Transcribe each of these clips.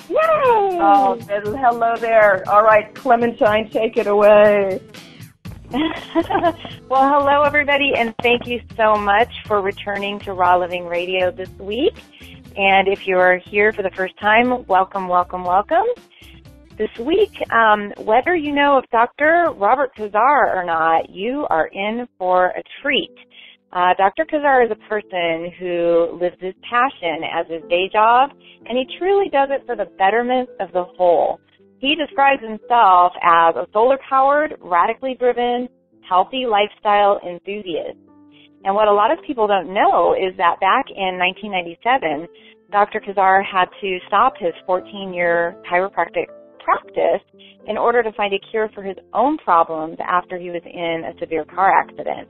Yay! Oh, hello there. All right, Clementine, take it away. Well, hello, everybody, and thank you so much for returning to Raw Living Radio this week. And if you're here for the first time, welcome, welcome, welcome. This week, whether you know of Dr. Robert Cassar or not, you are in for a treat. Dr. Cassar is a person who lives his passion as his day job, and he truly does it for the betterment of the whole. He describes himself as a solar-powered, radically driven, healthy lifestyle enthusiast. And what a lot of people don't know is that back in 1997, Dr. Cassar had to stop his 14-year chiropractic practice in order to find a cure for his own problems after he was in a severe car accident.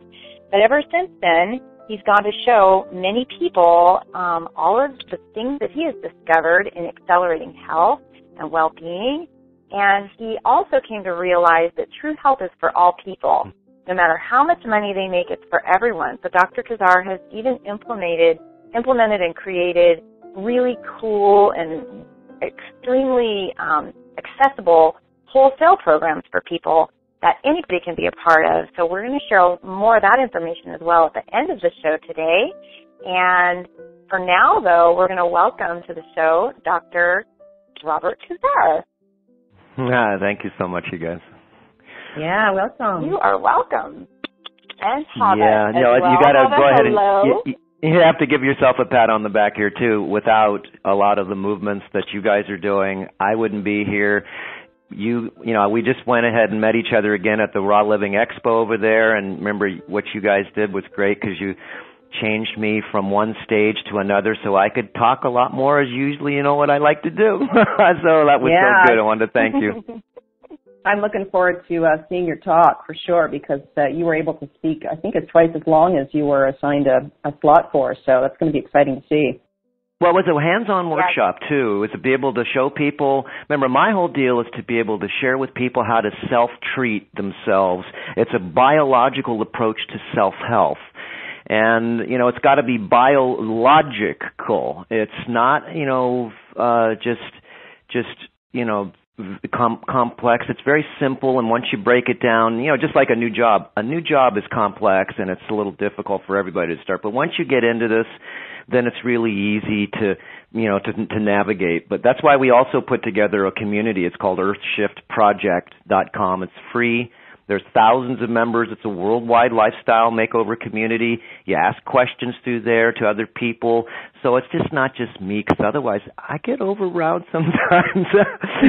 But ever since then, he's gone to show many people all of the things that he has discovered in accelerating health and well-being. And he also came to realize that true health is for all people. No matter how much money they make, it's for everyone. So Dr. Cassar has even implemented and created really cool and extremely accessible wholesale programs for people that anybody can be a part of. So we're going to share more of that information as well at the end of the show today. And for now, though, we're going to welcome to the show Dr. Robert Cassar. Thank you so much, you guys. Yeah, welcome. You are welcome. And Hava. Yeah, you got to go ahead and you have to give yourself a pat on the back here too. Without a lot of the movements that you guys are doing, I wouldn't be here. We just went ahead and met each other again at the Raw Living Expo over there, and remember what you guys did was great because you changed me from one stage to another so I could talk a lot more as usually, what I like to do. So that was so good. I wanted to thank you. I'm looking forward to seeing your talk for sure because you were able to speak, I think it's twice as long as you were assigned a slot for, so that's going to be exciting to see. Well, it was a hands-on workshop, too. It was to be able to show people. Remember, my whole deal is to be able to share with people how to self-treat themselves. It's a biological approach to self-health. And, it's got to be biological. It's not, complex. It's very simple, and once you break it down, just like a new job is complex, and it's a little difficult for everybody to start. But once you get into this, then it's really easy to navigate. But that's why we also put together a community. It's called earthshiftproject.com. It's free. There's thousands of members. It's a worldwide lifestyle makeover community. You ask questions through there to other people. So it's just not just me, because otherwise I get overwhelmed sometimes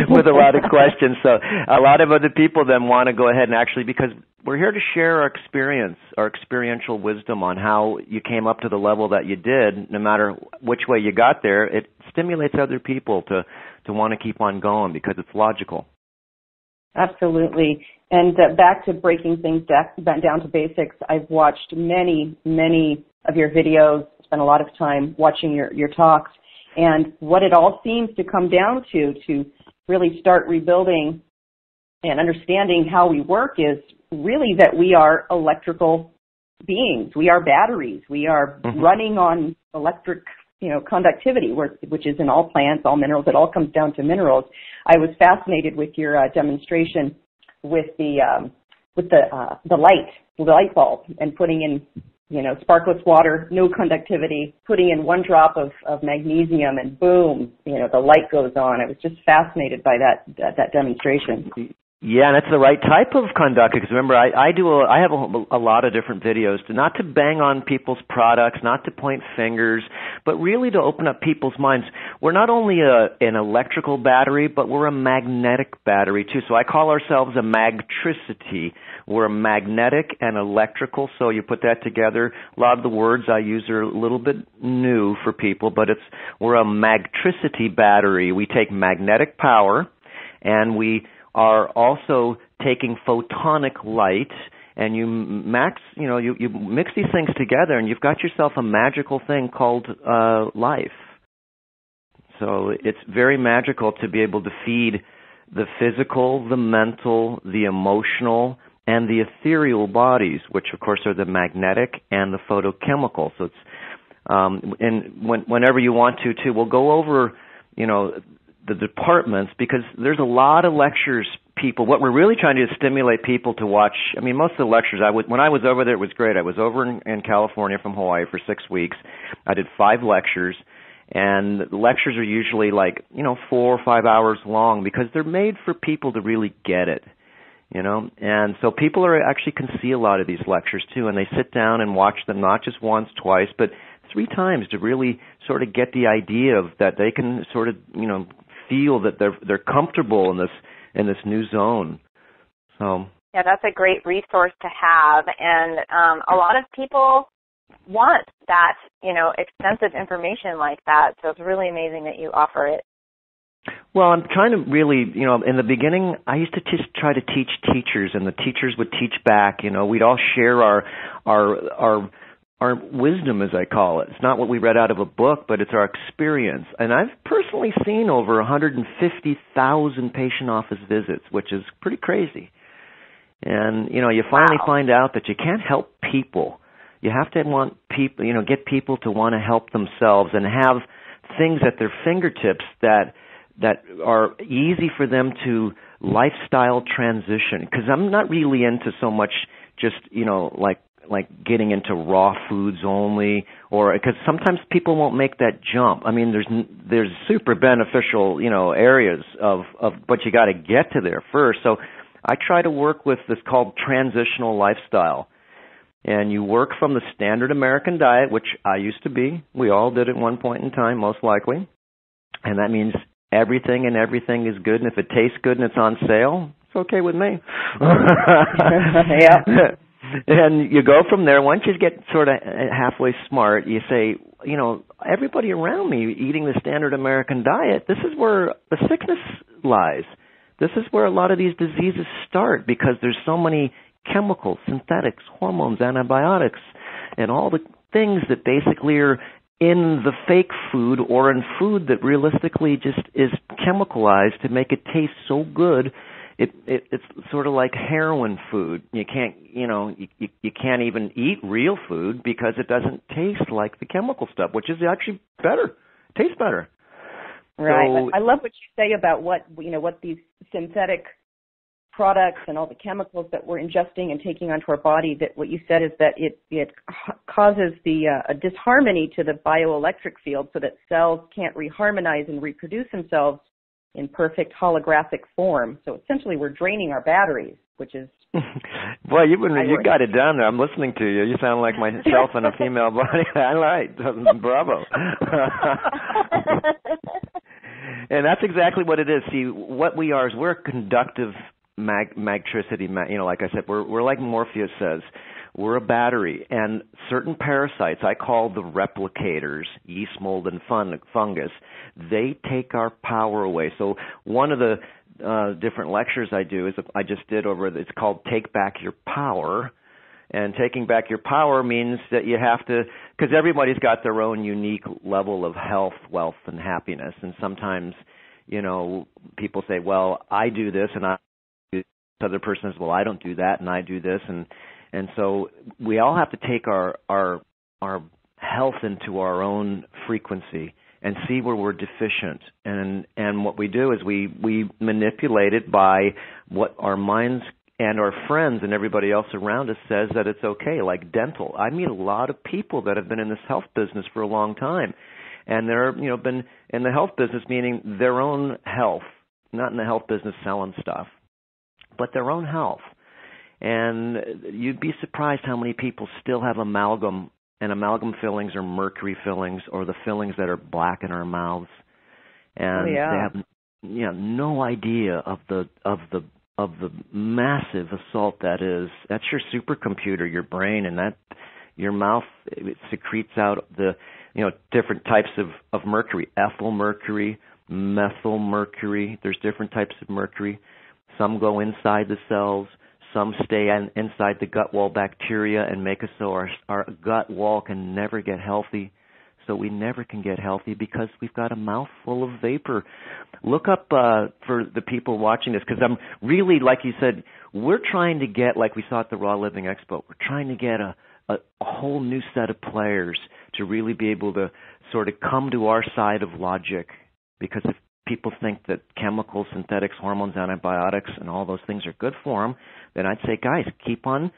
with a lot of questions. So a lot of other people then want to go ahead and actually, because we're here to share our experience, our experiential wisdom on how you came up to the level that you did. No matter which way you got there, it stimulates other people to want to keep on going because it's logical. Absolutely. And back to breaking things down to basics, I've watched many, many of your videos, spent a lot of time watching your talks, and what it all seems to come down to really start rebuilding and understanding how we work is really that we are electrical beings. We are batteries. We are running on electric conductivity, which is in all plants, all minerals. It all comes down to minerals. I was fascinated with your demonstration with the light bulb, and putting in, sparkless water, no conductivity, putting in 1 drop of magnesium, and boom, the light goes on. I was just fascinated by that demonstration. Yeah, and it's the right type of conductor, because remember, I have a lot of different videos, not to bang on people's products, not to point fingers, but really to open up people's minds. We're not only an electrical battery, but we're a magnetic battery too. So I call ourselves a magtricity. We're a magnetic and electrical, so you put that together. A lot of the words I use are a little bit new for people, but we're a magtricity battery. We take magnetic power, and we are also taking photonic light, and you mix these things together, and you've got yourself a magical thing called life. So it's very magical to be able to feed the physical, the mental, the emotional, and the ethereal bodies, which of course are the magnetic and the photochemical. So it's and whenever you want to, we'll go over the departments, because there's a lot of lectures. People, what we're really trying to do is stimulate people to watch. I mean, most of the lectures, when I was over there, it was great. I was over in California from Hawaii for 6 weeks. I did 5 lectures, and the lectures are usually 4 or 5 hours long, because they're made for people to really get it, And so people actually can see a lot of these lectures too, and they sit down and watch them not just once, twice, but 3 times to really sort of get the idea of that they can sort of feel that they're comfortable in this new zone. So yeah, that's a great resource to have, and a lot of people want that extensive information like that. So it's really amazing that you offer it. Well, I'm trying to really, in the beginning, I used to just try to teach teachers, and the teachers would teach back. We'd all share our wisdom, as I call it. It's not what we read out of a book, but it's our experience. And I've personally seen over 150,000 patient office visits, which is pretty crazy. And, you finally find out that you can't help people. You have to want people, get people to want to help themselves and have things at their fingertips that are easy for them to lifestyle transition. Because I'm not really into so much just, like getting into raw foods only, or because sometimes people won't make that jump. I mean, there's super beneficial, areas of, but you got to get to there first. So I try to work with this called transitional lifestyle. And you work from the standard American diet, which I used to be. We all did at one point in time, most likely. And that means everything is good. And if it tastes good and it's on sale, it's okay with me. Yeah. And you go from there. Once you get sort of halfway smart, you say, everybody around me eating the standard American diet, this is where the sickness lies. This is where a lot of these diseases start, because there's so many chemicals, synthetics, hormones, antibiotics, and all the things that basically are in the fake food or in food that realistically just is chemicalized to make it taste so good. It's sort of like heroin food. You can't, you can't even eat real food because it doesn't taste like the chemical stuff, which is actually better. It tastes better. Right. So, I love what you say about what these synthetic products and all the chemicals that we're ingesting and taking onto our body. That what you said is that it causes a disharmony to the bioelectric field, so that cells can't reharmonize and reproduce themselves in perfect holographic form. So essentially we're draining our batteries, which is... Boy, you got it down there. I'm listening to you. You sound like myself in a female body. I like. Bravo. And that's exactly what it is. See, what we are is we're a conductive magtricity. Like I said, we're like Morpheus says. We're a battery, and certain parasites, I call the replicators, yeast, mold, and fungus, they take our power away. So one of the different lectures I do it's called Take Back Your Power. And taking back your power means that you have to, because everybody's got their own unique level of health, wealth, and happiness. And sometimes, people say, well, I do this, and I do this. The other person says, well, I don't do that, and I do this. And so we all have to take our health into our own frequency and see where we're deficient. And what we do is we manipulate it by what our minds and our friends and everybody else around us says that it's okay, like dental. I meet a lot of people that have been in this health business for a long time. And they're, been in the health business, meaning their own health, not in the health business selling stuff, but their own health. And you'd be surprised how many people still have amalgam, and amalgam fillings are mercury fillings, or the fillings that are black in our mouths. And they have no idea of the massive assault that is. That's your supercomputer, your brain, and that your mouth, it secretes out the different types of mercury, ethyl mercury, methyl mercury. There's different types of mercury. Some go inside the cells. Some stay inside the gut wall bacteria and make us so our gut wall can never get healthy. So we never can get healthy because we've got a mouthful of vapor. Look up for the people watching this, because I'm really, like you said, we're trying to get, like we saw at the Raw Living Expo, we're trying to get a whole new set of players to really be able to sort of come to our side of logic. Because people think that chemicals, synthetics, hormones, antibiotics, and all those things are good for them, then I'd say, guys, keep on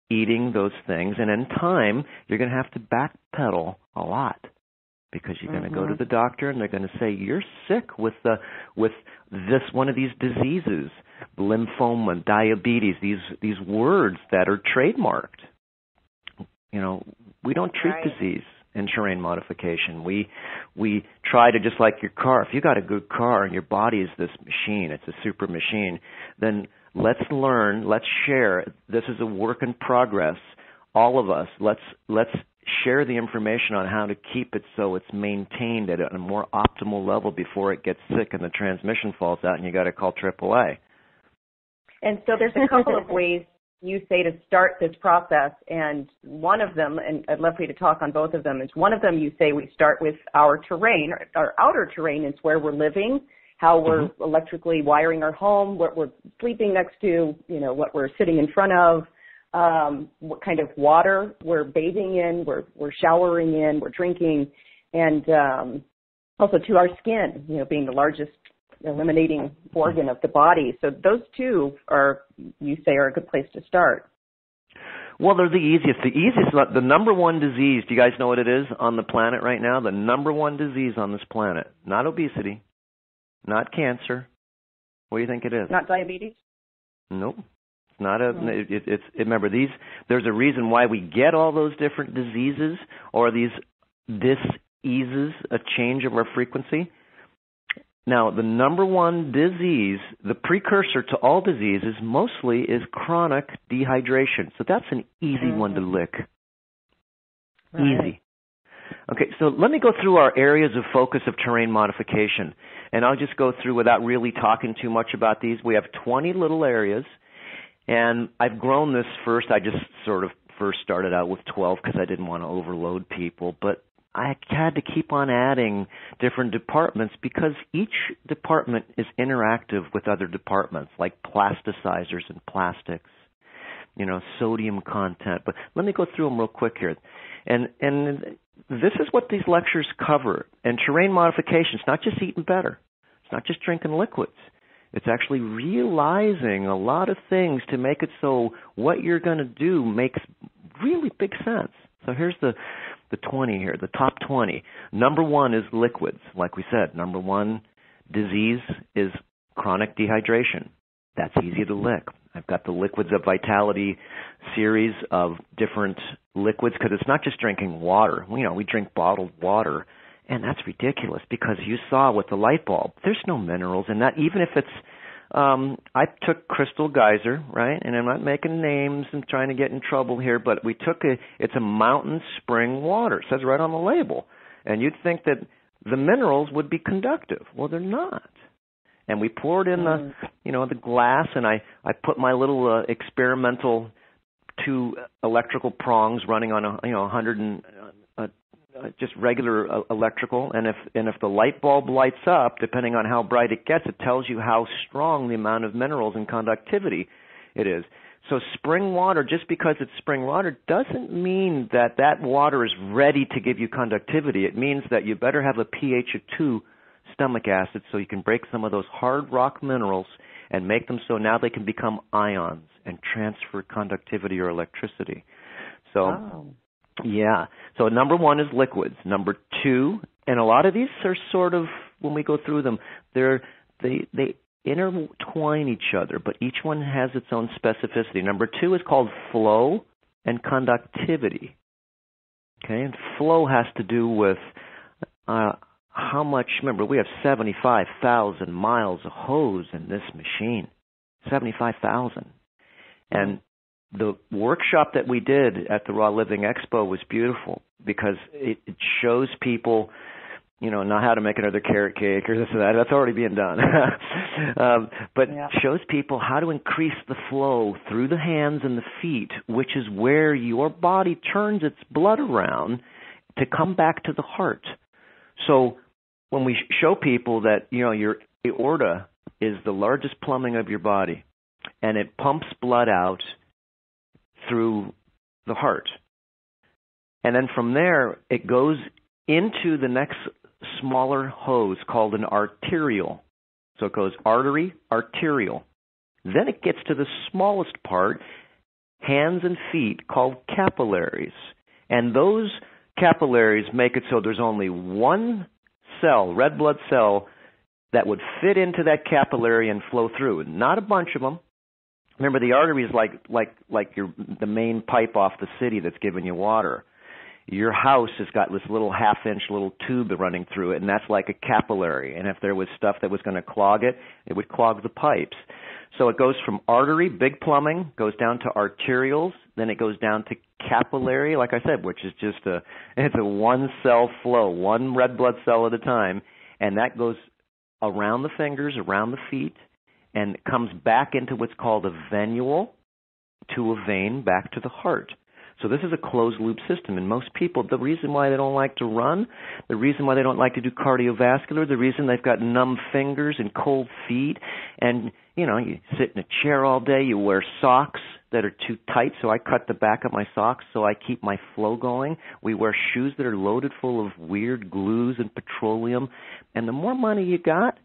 eating those things, and in time, you're going to have to backpedal a lot because you're going to go to the doctor, and they're going to say, you're sick with this one of these diseases, lymphoma, diabetes, these words that are trademarked. We don't treat disease in terrain modification. We try to, just like your car, if you got a good car and your body is this machine, it's a super machine, then let's learn, let's share. This is a work in progress. All of us, let's share the information on how to keep it so it's maintained at a more optimal level before it gets sick and the transmission falls out and you got to call AAA. And so there's a couple of ways you say to start this process, and one of them, and I'd love for you to talk on both of them, is one of them you say we start with our terrain. Our outer terrain is where we're living, how we're electrically wiring our home, what we're sleeping next to, what we're sitting in front of, what kind of water we're bathing in, we're showering in, we're drinking, and also to our skin, being the largest eliminating organ of the body. So those two you say, are a good place to start. Well, they're the easiest. The number one disease, do you guys know what it is on the planet right now? The number one disease on this planet, not obesity, not cancer. What do you think it is? Not diabetes? Nope. It's not remember, there's a reason why we get all those different diseases, or this eases a change of our frequency. Now, the number one disease, the precursor to all diseases, mostly is chronic dehydration. So that's an easy one to lick. Right. Easy. Okay, so let me go through our areas of focus of terrain modification. And I'll just go through without really talking too much about these. We have 20 little areas. And I've grown this first. I just sort of first started out with 12 because I didn't want to overload people. But I had to keep on adding different departments because each department is interactive with other departments, like plasticizers and plastics, sodium content. But let me go through them real quick here. And this is what these lectures cover. And terrain modification, it's not just eating better. It's not just drinking liquids. It's actually realizing a lot of things to make it so what you're going to do makes really big sense. So here's the 20 here, the top 20. Number one is liquids. Like we said, number one disease is chronic dehydration. That's easy to lick. I've got the Liquids of Vitality series of different liquids because it's not just drinking water. We drink bottled water, and that's ridiculous because you saw with the light bulb, there's no minerals in that. Even if it's, I took Crystal Geyser, right? And I'm not making names and trying to get in trouble here, but we took it's a mountain spring water. It says right on the label. And you'd think that the minerals would be conductive. Well, they're not. And we poured in the glass, and I put my little experimental 2 electrical prongs running on 100 just regular electrical, and if the light bulb lights up, depending on how bright it gets, it tells you how strong the amount of minerals and conductivity it is. So spring water, just because it's spring water, doesn't mean that water is ready to give you conductivity. It means that you better have a pH of 2 stomach acid so you can break some of those hard rock minerals and make them so now they can become ions and transfer conductivity or electricity. So, yeah. So number one is liquids. Number two, and a lot of these are sort of, when we go through them, they intertwine each other, but each one has its own specificity. Number two is called flow and conductivity. Okay, and flow has to do with how much, remember, we have 75,000 miles of hose in this machine. 75,000. And the workshop that we did at the Raw Living Expo was beautiful because it shows people, not how to make another carrot cake or this or that. That's already being done. But shows people how to increase the flow through the hands and the feet, which is where your body turns its blood around to come back to the heart. So when we show people that, your aorta is the largest plumbing of your body, and it pumps blood out through the heart. And then from there, it goes into the next smaller hose called an arterial. So it goes artery, arterial. Then it gets to the smallest part, hands and feet, called capillaries. And those capillaries make it so there's only one cell, red blood cell, that would fit into that capillary and flow through. Not a bunch of them. Remember, the artery is like the main pipe off the city that's giving you water. Your house has got this little half-inch little tube running through it, and that's like a capillary. And if there was stuff that was going to clog it, it would clog the pipes. So it goes from artery, big plumbing, goes down to arterials, then it goes down to capillary, like I said, which is just it's a one-cell flow, one red blood cell at a time, and that goes around the fingers, around the feet, and it comes back into what's called a venule, to a vein, back to the heart. So this is a closed-loop system, and most people, the reason why they don't like to run, the reason why they don't like to do cardiovascular, the reason they've got numb fingers and cold feet, and, you sit in a chair all day, you wear socks that are too tight, so I cut the back of my socks so I keep my flow going. We wear shoes that are loaded full of weird glues and petroleum, and the more money you got,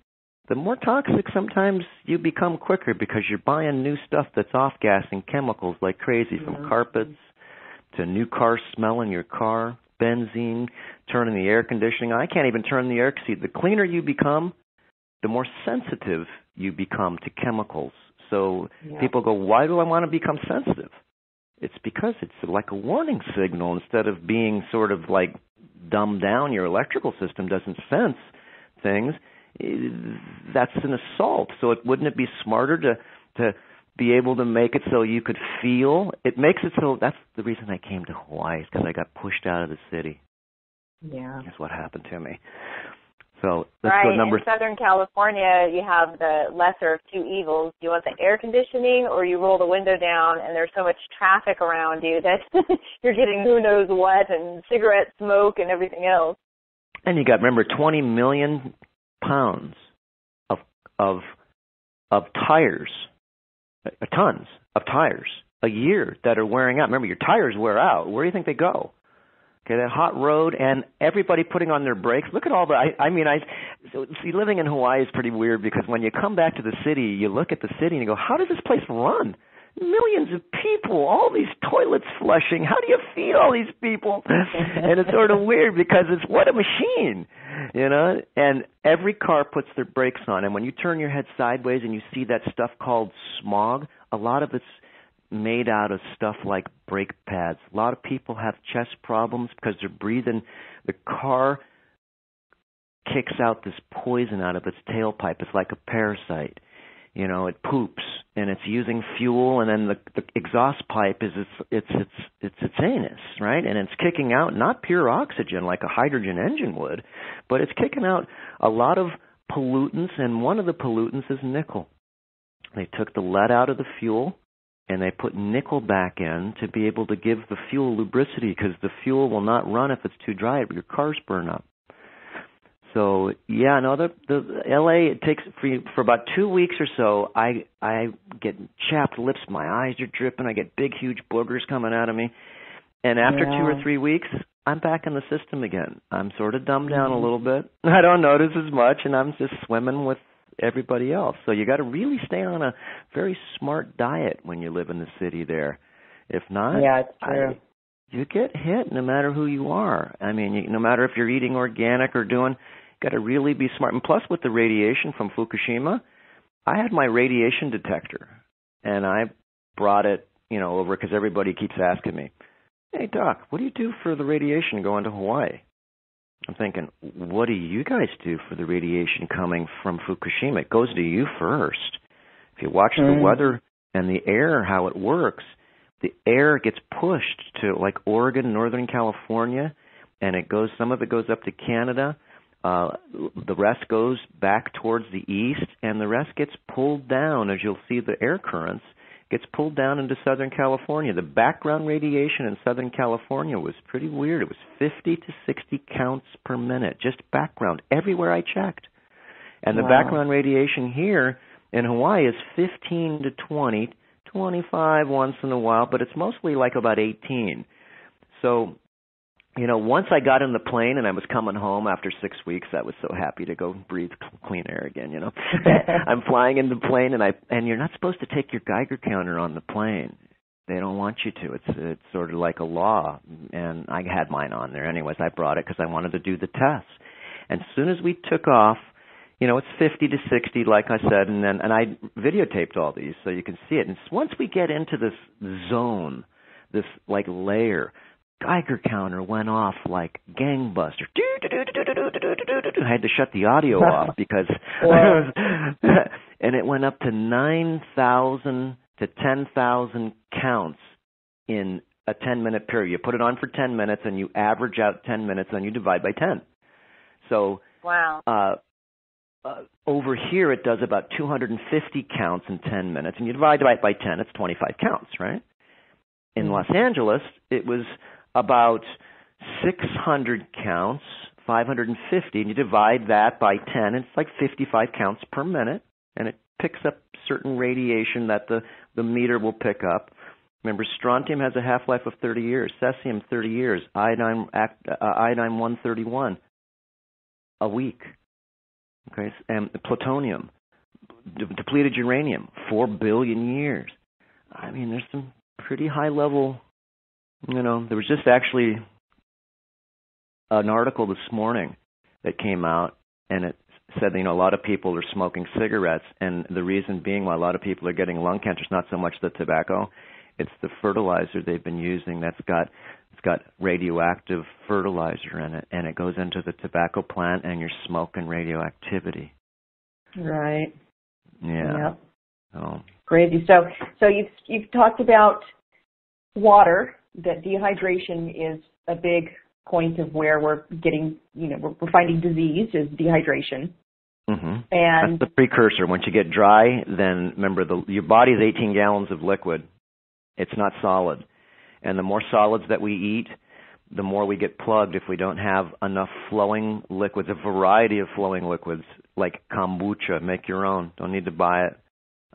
the more toxic sometimes you become quicker because you're buying new stuff that's off-gassing chemicals like crazy, from carpets to new car smell in your car, benzene, turning the air conditioning. I can't even turn the air. See, the cleaner you become, the more sensitive you become to chemicals. So people go, why do I want to become sensitive? It's because it's like a warning signal. Instead of being sort of like dumbed down, your electrical system doesn't sense things. That's an assault. So wouldn't it be smarter to be able to make it so you could feel? It makes it so. That's the reason I came to Hawaii, is because I got pushed out of the city. Yeah. That's what happened to me. So let's go number. In Southern California, you have the lesser of two evils. You want the air conditioning, or you roll the window down and there's so much traffic around you that you're getting who knows what, and cigarette smoke and everything else. And you got, remember, 20 million pounds of tires, tons of tires a year that are wearing out. Remember, your tires wear out. Where do you think they go? Okay, that hot road, and everybody putting on their brakes. Look at all the, see, living in Hawaii is pretty weird, because when you come back to the city, you look at the city and you go, how does this place run? Millions of people, all these toilets flushing. How do you feed all these people? And it's sort of weird, because it's what a machine, and every car puts their brakes on. And when you turn your head sideways and you see that stuff called smog, a lot of it's made out of stuff like brake pads. A lot of people have chest problems because they're breathing. The car kicks out this poison out of its tailpipe. It's like a parasite. It poops, and it's using fuel, and then the exhaust pipe is its anus, right? And it's kicking out not pure oxygen like a hydrogen engine would, but it's kicking out a lot of pollutants, and one of the pollutants is nickel. They took the lead out of the fuel, and they put nickel back in to be able to give the fuel lubricity, because the fuel will not run if it's too dry. Your cars burn up. So, the LA, it takes for about 2 weeks or so, I get chapped lips, my eyes are dripping, I get big, huge boogers coming out of me. And after 2 or 3 weeks, I'm back in the system again. I'm sort of dumbed down a little bit. I don't notice as much, and I'm just swimming with everybody else. So you got to really stay on a very smart diet when you live in the city there. If not, it's true. You get hit no matter who you are. No matter if you're eating organic or doing, got to really be smart. And plus, with the radiation from Fukushima, I had my radiation detector, and I brought it, over, because everybody keeps asking me, hey, Doc, what do you do for the radiation going to Hawaii? I'm thinking, what do you guys do for the radiation coming from Fukushima? It goes to you first. If you watch the weather and the air, how it works, the air gets pushed to like Oregon, Northern California, and some of it goes up to Canada. The rest goes back towards the east, and the rest gets pulled down, as you'll see the air currents, gets pulled down into Southern California. The background radiation in Southern California was pretty weird. It was 50 to 60 counts per minute, just background, everywhere I checked. And the background radiation here in Hawaii is 15 to 20, 25 once in a while, but it's mostly like about 18. So once I got in the plane and I was coming home after 6 weeks, I was so happy to go breathe clean air again, I'm flying in the plane and you're not supposed to take your Geiger counter on the plane. They don't want you to. It's sort of like a law. And I had mine on there anyways. I brought it because I wanted to do the test. And as soon as we took off, it's 50 to 60, like I said, and I videotaped all these so you can see it. And once we get into this zone, this like layer, Geiger counter went off like gangbusters. I had to shut the audio off because, and it went up to 9,000 to 10,000 counts in a 10-minute period. You put it on for 10 minutes and you average out 10 minutes and you divide by 10. So wow. Over here it does about 250 counts in 10 minutes, and you divide by 10, it's 25 counts, right? In Los Angeles, it was about 600 counts, 550, and you divide that by 10, and it's like 55 counts per minute, and it picks up certain radiation that the meter will pick up. Remember, strontium has a half-life of 30 years, cesium 30 years, iodine 131 a week. Okay, and plutonium, depleted uranium, 4 billion years. I mean, there's some pretty high level, there was just actually an article this morning that came out, and it said, a lot of people are smoking cigarettes, and the reason being why a lot of people are getting lung cancer is not so much the tobacco, it's the fertilizer they've been using it's got radioactive fertilizer in it, and it goes into the tobacco plant, and you're smoking radioactivity. Right. Yeah. Yep. Oh. Crazy. So you've talked about water, that dehydration is a big point of where we're getting, we're finding disease is dehydration. Mm-hmm. And that's the precursor. Once you get dry, then remember your body is 18 gallons of liquid. It's not solid. And the more solids that we eat, the more we get plugged if we don't have enough flowing liquids, a variety of flowing liquids, like kombucha. Make your own. Don't need to buy it.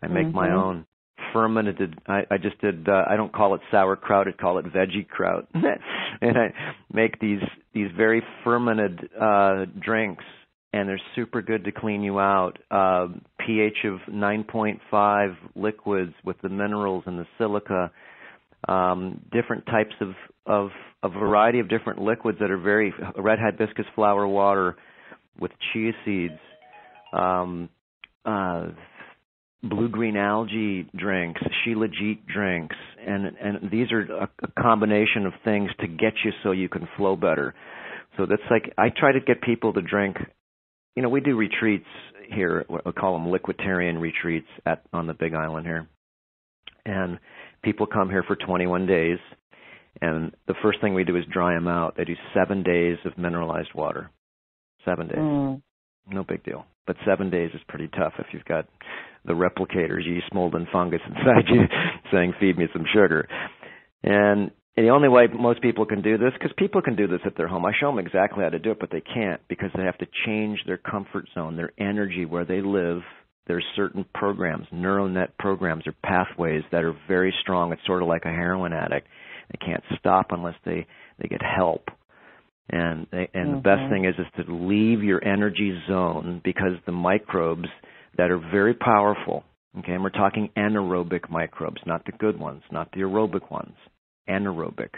I make my own. Fermented. I just did, I don't call it sauerkraut, I call it veggie kraut. And I make these very fermented drinks, and they're super good to clean you out. pH of 9.5 liquids with the minerals and the silica. Different types of a variety of different liquids that are very red hibiscus flower water with chia seeds, blue-green algae drinks, shilajit drinks, and these are a combination of things to get you so you can flow better. So that's like, I try to get people to drink, we do retreats here, we call them liquiditarian retreats on the Big Island here. And people come here for 21 days, and the first thing we do is dry them out. They do 7 days of mineralized water. 7 days. No big deal. But 7 days is pretty tough if you've got the replicators, yeast, mold, and fungus inside you saying, feed me some sugar. And the only way most people can do this, because people can do this at their home. I show them exactly how to do it, but they can't because they have to change their comfort zone, their energy where they live. There's certain programs, neural net programs or pathways that are very strong. It's sort of like a heroin addict. They can't stop unless they get help. And the best thing is to leave your energy zone, because the microbes that are very powerful, okay, and we're talking anaerobic microbes, not the good ones, not the aerobic ones, anaerobic,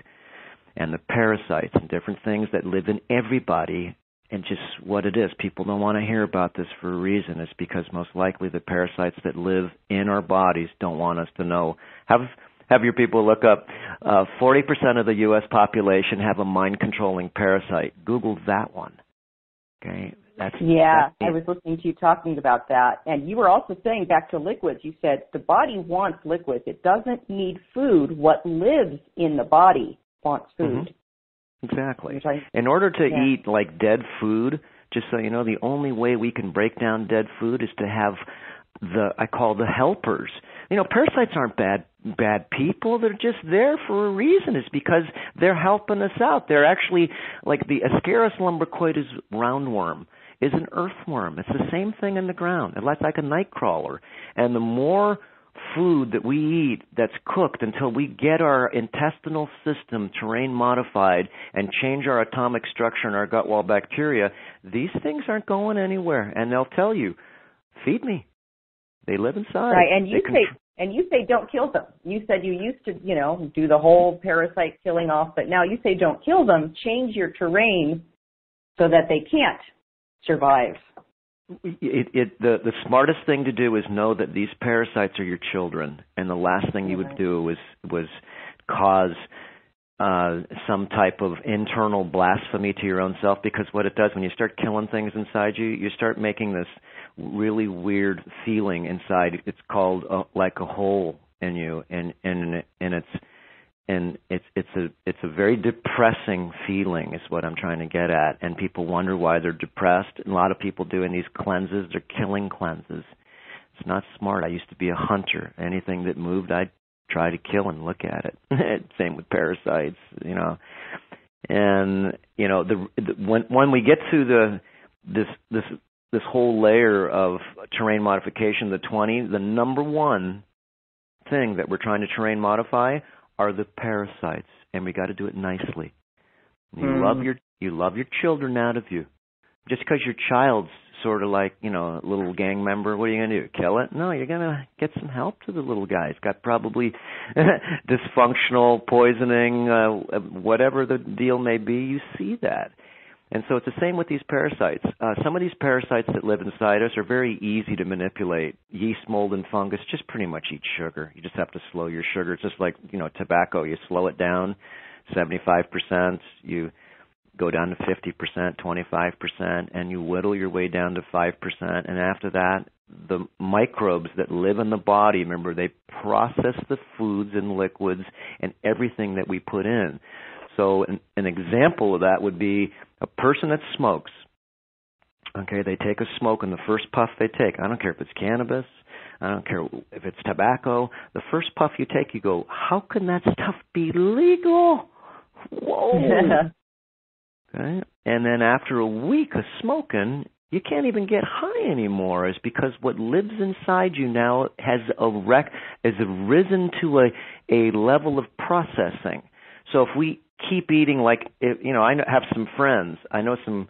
and the parasites and different things that live in everybody, and just what it is. People don't want to hear about this for a reason. It's because most likely the parasites that live in our bodies don't want us to know. Have your people look up 40% of the U.S. population have a mind-controlling parasite. Google that one. Okay, I was listening to you talking about that, and you were also saying back to liquids. You said the body wants liquids. It doesn't need food. What lives in the body wants food. Exactly. In order to eat like dead food, just so you know, the only way we can break down dead food is to have I call the helpers. Parasites aren't bad people. They're just there for a reason. It's because they're helping us out. They're actually, like the Ascaris lumbricoides roundworm is an earthworm. It's the same thing in the ground. It's like a night crawler. And the more food that we eat that's cooked, until we get our intestinal system terrain modified and change our atomic structure and our gut wall bacteria, these things aren't going anywhere. And they'll tell you, feed me. They live inside. Right, and you say don't kill them. You said you used to, do the whole parasite killing off, but now you say don't kill them. Change your terrain so that they can't survive. The smartest thing to do is know that these parasites are your children, and the last thing you would do was cause some type of internal blasphemy to your own self, because what it does when you start killing things inside you, you start making this really weird feeling inside. It's called like a hole in you, and it's a very depressing feeling is what I'm trying to get at. And people wonder why they're depressed. And a lot of people doing these cleanses, they're killing cleanses. It's not smart. I used to be a hunter. Anything that moved, I'd try to kill and look at it. Same with parasites, And when we get to this whole layer of terrain modification, the 20, the number one thing that we're trying to terrain modify are the parasites, and we got to do it nicely. You love your children out of you. Just because your child's sort of like, a little gang member, what are you going to do? Kill it? No, you're going to get some help to the little guy. He's got probably dysfunctional poisoning, whatever the deal may be. You see that. And so it's the same with these parasites. Some of these parasites that live inside us are very easy to manipulate. Yeast, mold, and fungus just pretty much eat sugar. You just have to slow your sugar. It's just like, tobacco. You slow it down 75%. You go down to 50%, 25%, and you whittle your way down to 5%. And after that, the microbes that live in the body, remember, they process the foods and liquids and everything that we put in. So an example of that would be a person that smokes. Okay, they take a smoke, and the first puff they take, I don't care if it's cannabis, I don't care if it's tobacco, the first puff you take, you go, how can that stuff be legal? Whoa. Okay, and then after a week of smoking, you can't even get high anymore. It's because what lives inside you now has risen to a level of processing. So if we keep eating I have some friends. I know some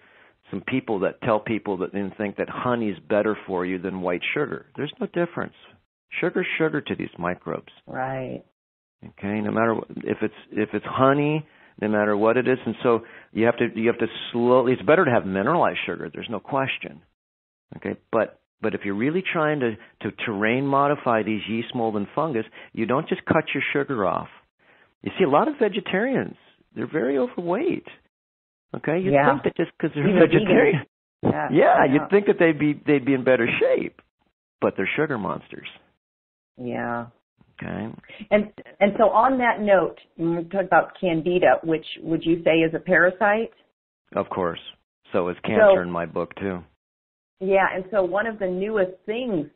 people that tell people that they think that honey is better for you than white sugar. There's no difference. Sugar's sugar to these microbes. Right. Okay. No matter if it's honey, no matter what it is, and so you have to slowly. It's better to have mineralized sugar. There's no question. Okay. But if you're really trying to terrain modify these yeast, mold, and fungus, you don't just cut your sugar off. You see, a lot of vegetarians, they're very overweight. Okay, you'd think that just because they're vegetarian, you'd think that they'd be in better shape, but they're sugar monsters. Yeah. Okay. And so on that note, when we talk about Candida, which would you say is a parasite? Of course. So is cancer in my book too. Yeah, and so one of the newest things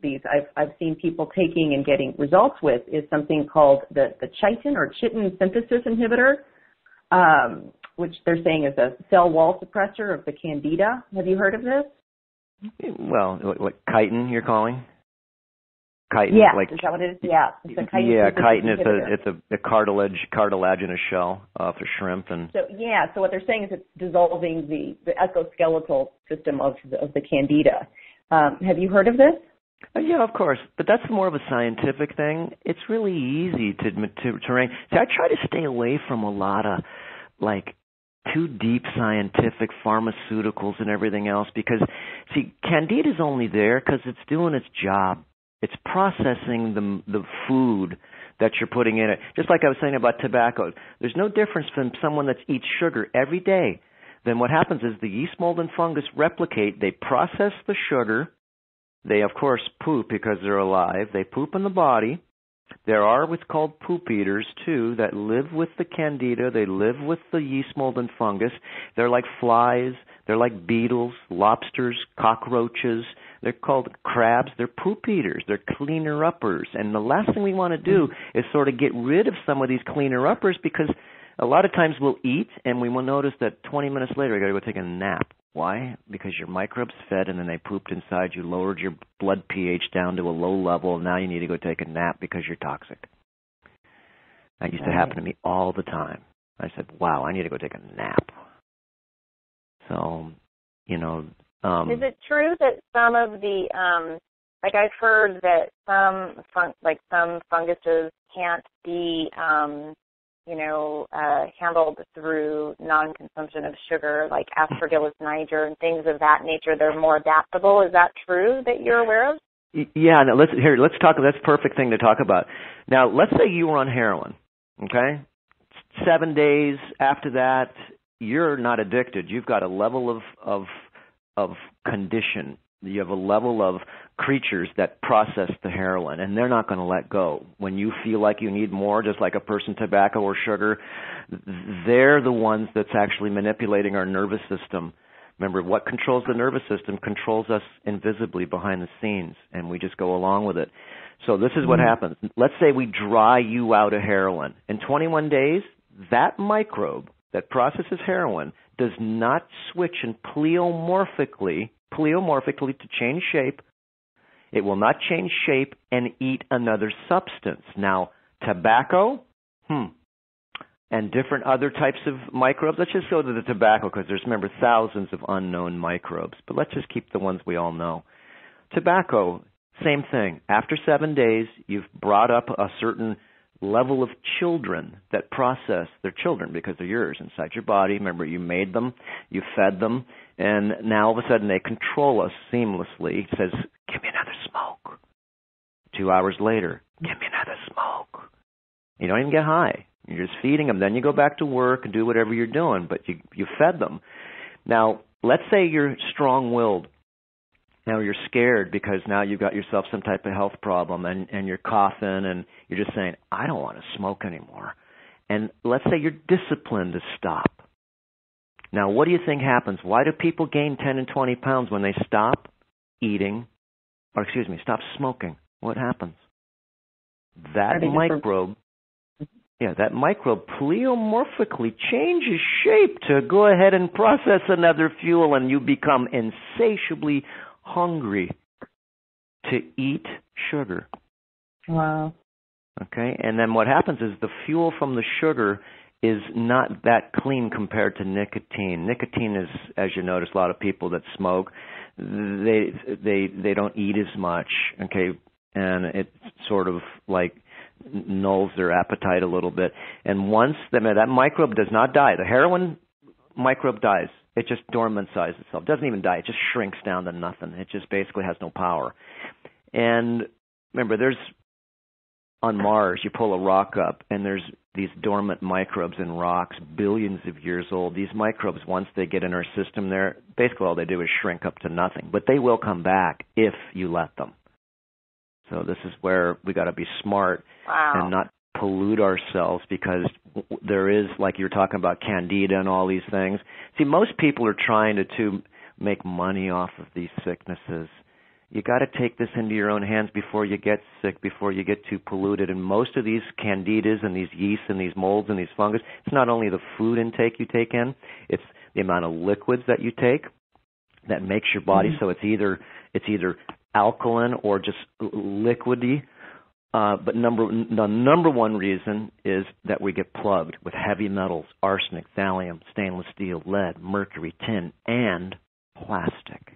I've seen people taking and getting results with is something called the chitin or chitin synthesis inhibitor, which they're saying is a cell wall suppressor of the Candida. Have you heard of this? Well, what chitin you're calling? Chitin, yeah, is that what it is? Yeah, it's a chitin. Yeah, chitin is a cartilaginous shell of a shrimp, and so what they're saying is it's dissolving the exoskeletal system of the Candida. Have you heard of this? Yeah, of course, but that's more of a scientific thing. It's really easy to terrain. See, I try to stay away from a lot of too deep scientific pharmaceuticals and everything else, because see, Candida is only there because it's doing its job. It's processing the food that you're putting in it. Just like I was saying about tobacco. There's no difference from someone that eats sugar every day. Then what happens is the yeast, mold, and fungus replicate. They process the sugar. They, of course, poop because they're alive. They poop in the body. There are what's called poop eaters, too, that live with the Candida. They live with the yeast, mold, and fungus. They're like flies. They're like beetles, lobsters, cockroaches. They're called crabs. They're poop eaters. They're cleaner-uppers. And the last thing we want to do is sort of get rid of some of these cleaner-uppers, because a lot of times we'll eat and we will notice that 20 minutes later we got to go take a nap. Why? Because your microbes fed and then they pooped inside you, lowered your blood pH down to a low level, and now you need to go take a nap because you're toxic. That used to happen to me all the time. I said, wow, I need to go take a nap. So, you know. Is it true that some of the, like I've heard that some funguses can't be, handled through non-consumption of sugar, like Aspergillus niger and things of that nature? They're more adaptable. Is that true that you're aware of? Yeah. Now let's talk. That's a perfect thing to talk about. Now, let's say you were on heroin. Okay, 7 days after that, you're not addicted. You've got a level of condition. You have a level of creatures that process the heroin, and they're not going to let go. When you feel like you need more, just like a person, tobacco or sugar, they're the ones that's actually manipulating our nervous system. Remember, what controls the nervous system controls us invisibly behind the scenes, and we just go along with it. So this is what happens. Let's say we dry you out of heroin. In 21 days, that microbe that processes heroin does not switch and pleomorphically to change shape. It will not change shape and eat another substance. Now, tobacco, and different other types of microbes. Let's just go to the tobacco because there's, remember, thousands of unknown microbes. But let's just keep the ones we all know. Tobacco, same thing. After 7 days, you've brought up a certain level of children that process. They're children because they're yours inside your body. Remember, you made them, you fed them, and now all of a sudden they control us seamlessly. It says, give me another smoke. 2 hours later, give me another smoke. You don't even get high. You're just feeding them. Then you go back to work and do whatever you're doing, but you fed them. Now, let's say you're strong-willed. Now you're scared because now you've got yourself some type of health problem and you're coughing and you're just saying, I don't want to smoke anymore. And let's say you're disciplined to stop. Now, what do you think happens? Why do people gain 10 and 20 pounds when they stop stop smoking? What happens? That microbe pleomorphically changes shape to go ahead and process another fuel, and you become insatiably hungry to eat sugar. Wow. Okay, and then what happens is the fuel from the sugar is not that clean compared to nicotine. Nicotine is, as you notice, a lot of people that smoke, they don't eat as much, okay, and it sort of like nulls their appetite a little bit. And once that microbe does not die, the heroin microbe dies. It just dormantzes itself. It doesn't even die. It just shrinks down to nothing. It just basically has no power. And remember, on Mars, you pull a rock up, and there's these dormant microbes in rocks, billions of years old. These microbes, once they get in our system, basically all they do is shrink up to nothing. But they will come back if you let them. So this is where we got to be smart and not pollute ourselves, because there is, like you're talking about, Candida and all these things. See, most people are trying to make money off of these sicknesses. You got to take this into your own hands before you get sick, before you get too polluted. And most of these candidas and these yeasts and these molds and these fungus, it's not only the food intake you take in, it's the amount of liquids that you take that makes your body so it's either alkaline or just liquidy. But the number one reason is that we get plugged with heavy metals, arsenic, thallium, stainless steel, lead, mercury, tin, and plastic.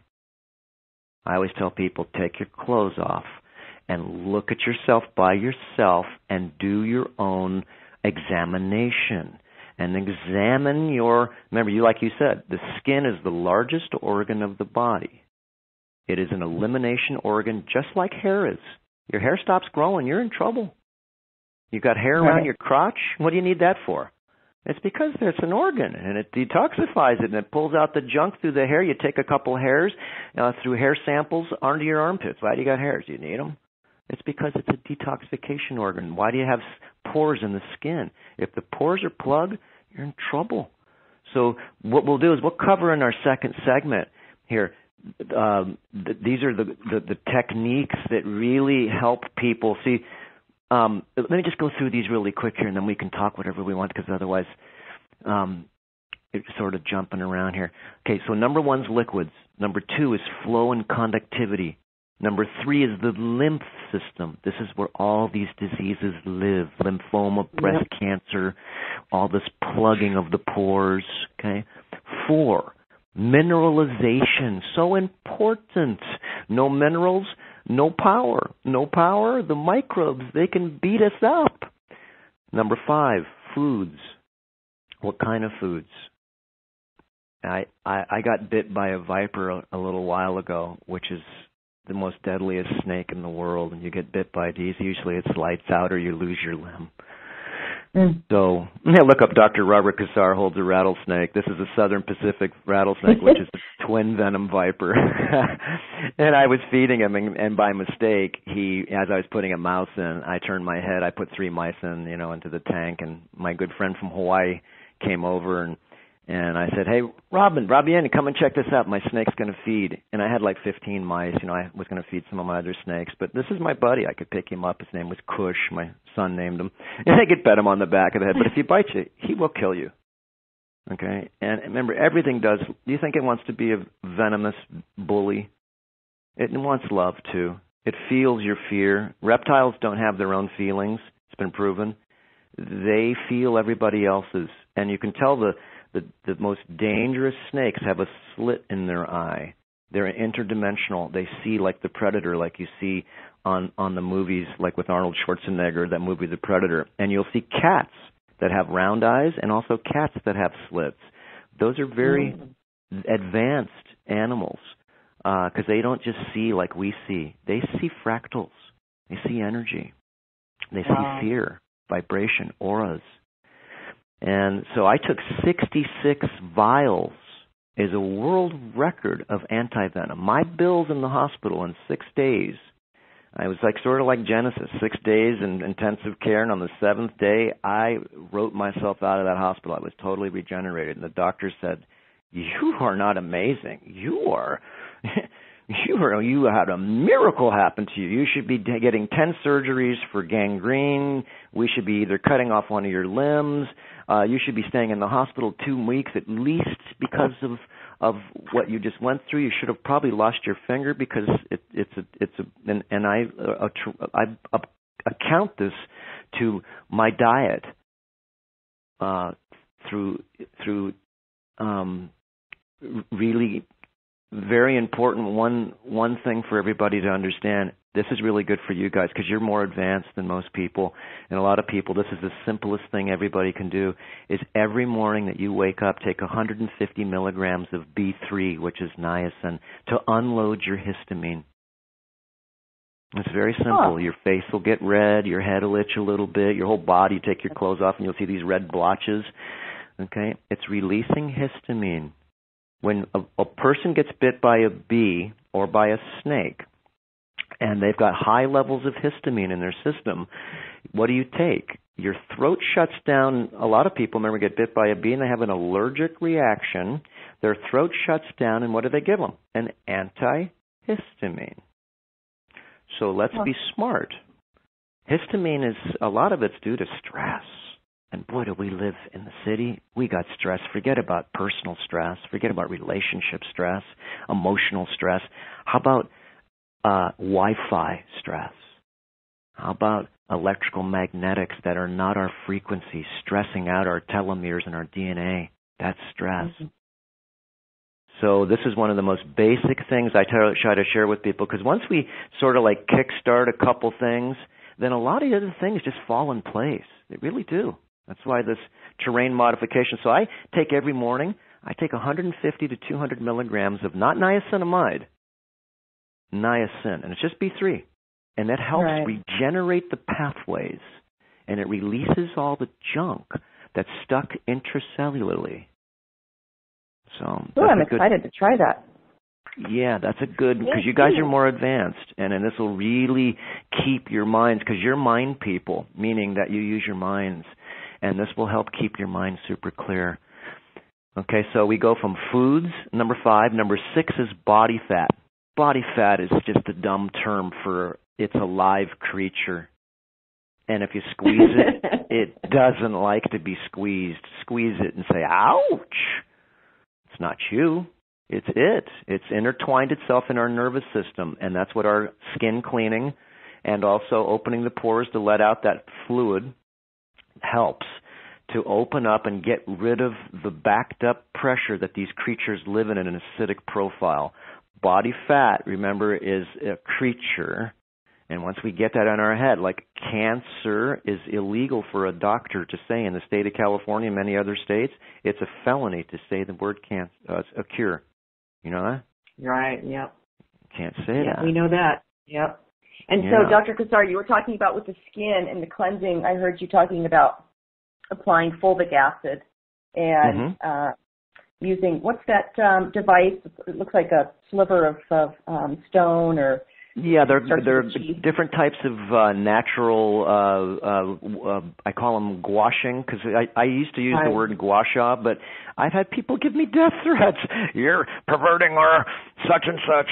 I always tell people, take your clothes off and look at yourself by yourself and do your own examination. And examine remember, like you said, the skin is the largest organ of the body. It is an elimination organ just like hair is. Your hair stops growing, you're in trouble. You've got hair around your crotch, what do you need that for? It's because it's an organ, and it detoxifies it, and it pulls out the junk through the hair. You take a couple hairs through hair samples onto your armpits. Why do you got hairs? Do you need them? It's because it's a detoxification organ. Why do you have pores in the skin? If the pores are plugged, you're in trouble. So what we'll do is we'll cover in our second segment here. These are the techniques that really help people. See, let me just go through these really quick here, and then we can talk whatever we want, because otherwise sort of jumping around here. Okay, so number 1's liquids. Number 2 is flow and conductivity. Number 3 is the lymph system. This is where all these diseases live. Lymphoma, breast cancer, all this plugging of the pores. Okay. 4, mineralization. So important. No minerals, no power. No power, the microbes, they can beat us up. Number 5, foods. What kind of foods? I got bit by a viper a little while ago, which is the most deadliest snake in the world. And you get bit by these, usually it's lights out or you lose your limb. So look up Dr. Robert Cassar holds a rattlesnake. This is a Southern Pacific rattlesnake, which is a twin venom viper. And I was feeding him, and by mistake, as I was putting a mouse in, I turned my head. I put 3 mice in, into the tank, and my good friend from Hawaii came over, and I said, "Hey, Robbie, come and check this out. My snake's going to feed." And I had like 15 mice. I was going to feed some of my other snakes. But this is my buddy. I could pick him up. His name was Kush. My son named him. And I could pet him on the back of the head. But if he bites you, he will kill you. Okay? And remember, everything does. Do you think it wants to be a venomous bully? It wants love, too. It feels your fear. Reptiles don't have their own feelings. It's been proven. They feel everybody else's. And you can tell the most dangerous snakes have a slit in their eye. They're interdimensional. They see like the Predator, like you see on the movies, like with Arnold Schwarzenegger, that movie The Predator. And you'll see cats that have round eyes and also cats that have slits. Those are very advanced animals because they don't just see like we see. They see fractals. They see energy. They see fear, vibration, auras. And so I took 66 vials as a world record of antivenom. My bills in the hospital in 6 days, I was sort of like Genesis, 6 days in intensive care, and on the 7th day, I wrote myself out of that hospital. I was totally regenerated, and the doctor said, "You are not amazing. You had a miracle happen to you. You should be getting 10 surgeries for gangrene. We should be either cutting off one of your limbs. You should be staying in the hospital 2 weeks at least because of what you just went through. You should have probably lost your finger because I account this to my diet through really very important one thing for everybody to understand. This is really good for you guys because you're more advanced than most people. And a lot of people, this is the simplest thing everybody can do, is every morning that you wake up, take 150 milligrams of B3, which is niacin, to unload your histamine. It's very simple. Your face will get red, your head will itch a little bit, your whole body, you take your clothes off and you'll see these red blotches. Okay? It's releasing histamine. When a person gets bit by a bee or by a snake, and they've got high levels of histamine in their system, what do you take? Your throat shuts down. A lot of people, remember, get bit by a bee and they have an allergic reaction. Their throat shuts down, and what do they give them? An antihistamine. So let's be smart. Histamine is, a lot of it's due to stress. And boy, do we live in the city. We got stress. Forget about personal stress. Forget about relationship stress, emotional stress. How about Wi-Fi stress? How about electrical magnetics that are not our frequency, stressing out our telomeres and our DNA? That's stress. Mm-hmm. So this is one of the most basic things I try to share with people, because once we sort of like kickstart a couple things, then a lot of the other things just fall in place. They really do. That's why this terrain modification. So I take every morning, I take 150 to 200 milligrams of not niacinamide, niacin, and it's just B3. And that helps regenerate the pathways, and it releases all the junk that's stuck intracellularly. So I'm excited to try that. Yeah, that's a good, because you guys are more advanced, and this will really keep your minds, because you're mind people, meaning that you use your minds, and this will help keep your mind super clear. Okay, so we go from foods, number 5. Number 6 is body fat. Body fat is just a dumb term for it's a live creature. And if you squeeze it, it doesn't like to be squeezed. Squeeze it and say, ouch. It's not you. It's it. It's intertwined itself in our nervous system, and that's what our skin cleaning and also opening the pores to let out that fluid helps to open up and get rid of the backed up pressure that these creatures live in an acidic profile. Body fat, remember, is a creature. And once we get that in our head, like cancer is illegal for a doctor to say in the state of California and many other states, it's a felony to say the word cancer, a cure. You know that? Right, yep. Can't say that. We know that, yep. And so, Dr. Cassar, you were talking about with the skin and the cleansing, I heard you talking about applying fulvic acid and using, what's that device? It looks like a sliver of stone or... Yeah, they're different types of natural, I call them gouaching, because I used to use the word gua sha, but I've had people give me death threats. You're perverting our such and such,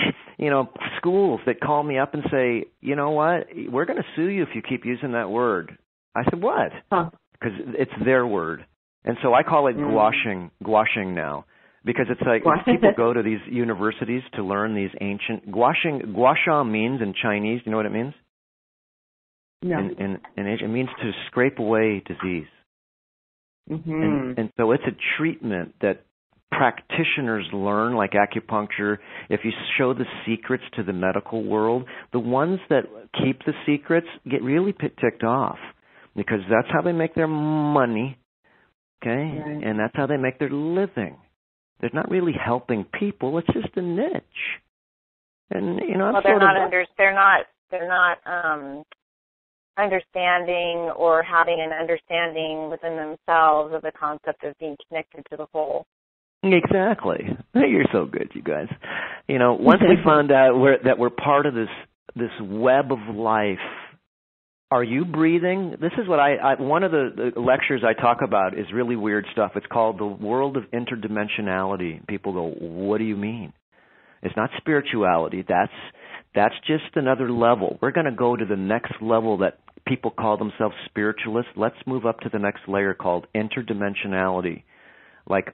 schools that call me up and say, you know what, we're going to sue you if you keep using that word. I said, what? Because it's their word. And so I call it gouaching now. Because it's like people go to these universities to learn these ancient gua sha means in Chinese. You know what it means? No. In it means to scrape away disease. And so it's a treatment that practitioners learn, like acupuncture. If you show the secrets to the medical world, the ones that keep the secrets get really ticked off because that's how they make their money. Okay, and that's how they make their living. They're not really helping people. It's just a niche. And well, they're not understanding or having an understanding within themselves of the concept of being connected to the whole. Exactly. You're so good, you guys. Once we found out that we're part of this web of life. Are you breathing? This is what one of the lectures I talk about is really weird stuff. It's called the world of interdimensionality. People go, what do you mean? It's not spirituality. That's just another level. We're going to go to the next level that people call themselves spiritualists. Let's move up to the next layer called interdimensionality. Like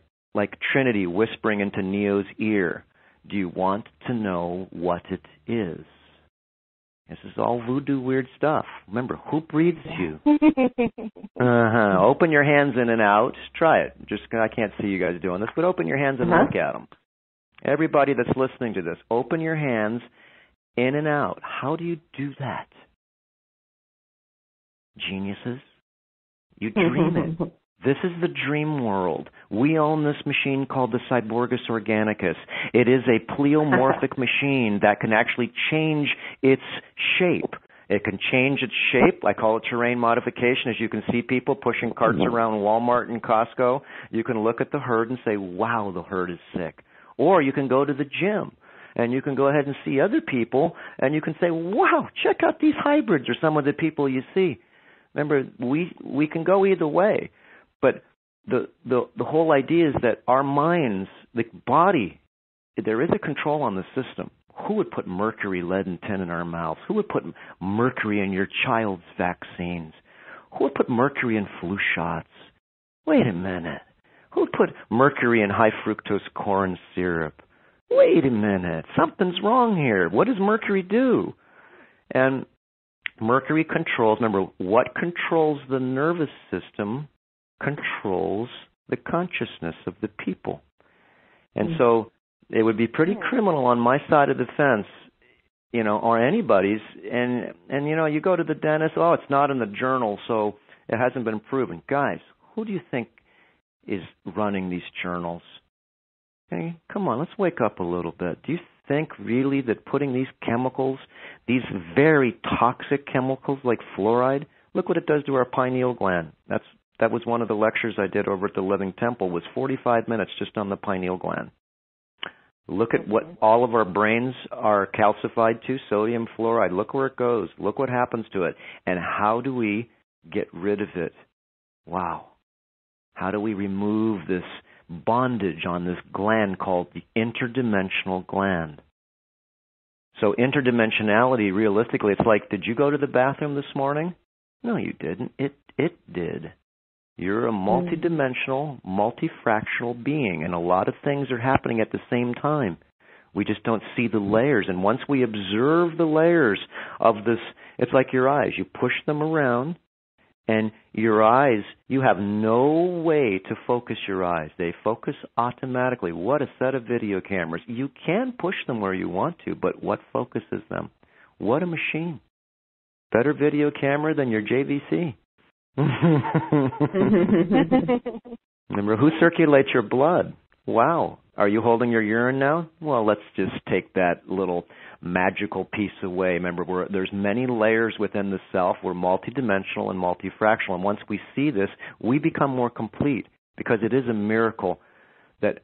Trinity whispering into Neo's ear. Do you want to know what it is? This is all voodoo weird stuff. Remember, who breathes you? Open your hands in and out. Try it. I can't see you guys doing this, but open your hands and look at them. Everybody that's listening to this, open your hands in and out. How do you do that? Geniuses. You dream it. This is the dream world. We own this machine called the Cyborgus Organicus. It is a pleomorphic machine that can actually change its shape. It can change its shape. I call it terrain modification. As you can see people pushing carts around Walmart and Costco, you can look at the herd and say, wow, the herd is sick. Or you can go to the gym and you can go ahead and see other people and you can say, wow, check out these hybrids or some of the people you see. Remember, we can go either way. But the whole idea is that our minds, the body, there is a control on the system. Who would put mercury, lead, and tin in our mouths? Who would put mercury in your child's vaccines? Who would put mercury in flu shots? Wait a minute. Who would put mercury in high fructose corn syrup? Wait a minute. Something's wrong here. What does mercury do? And mercury controls, remember, what controls the nervous system controls the consciousness of the people. And so it would be pretty criminal on my side of the fence, or anybody's. And you go to the dentist, it's not in the journal, so it hasn't been proven. Guys, who do you think is running these journals? Okay, come on, let's wake up a little bit. Do you think really that putting these chemicals, these very toxic chemicals like fluoride, look what it does to our pineal gland. That was one of the lectures I did over at the Living Temple, was 45 minutes just on the pineal gland. Look at what all of our brains are calcified to, sodium fluoride. Look where it goes. Look what happens to it. And how do we get rid of it? Wow. How do we remove this bondage on this gland called the interdimensional gland? So interdimensionality, realistically, it's like, did you go to the bathroom this morning? No, you didn't. It did. You're a multidimensional, multifractional being, and a lot of things are happening at the same time. We just don't see the layers. And once we observe the layers of this, it's like your eyes. You push them around, and your eyes, you have no way to focus your eyes. They focus automatically. What a set of video cameras. You can push them where you want to, but what focuses them? What a machine. Better video camera than your JVC. Remember, who circulates your blood? Wow. Are you holding your urine now? Well, let's just take that little magical piece away. Remember, there's many layers within the self. We're multidimensional and multifractional. And once we see this, we become more complete, because it is a miracle that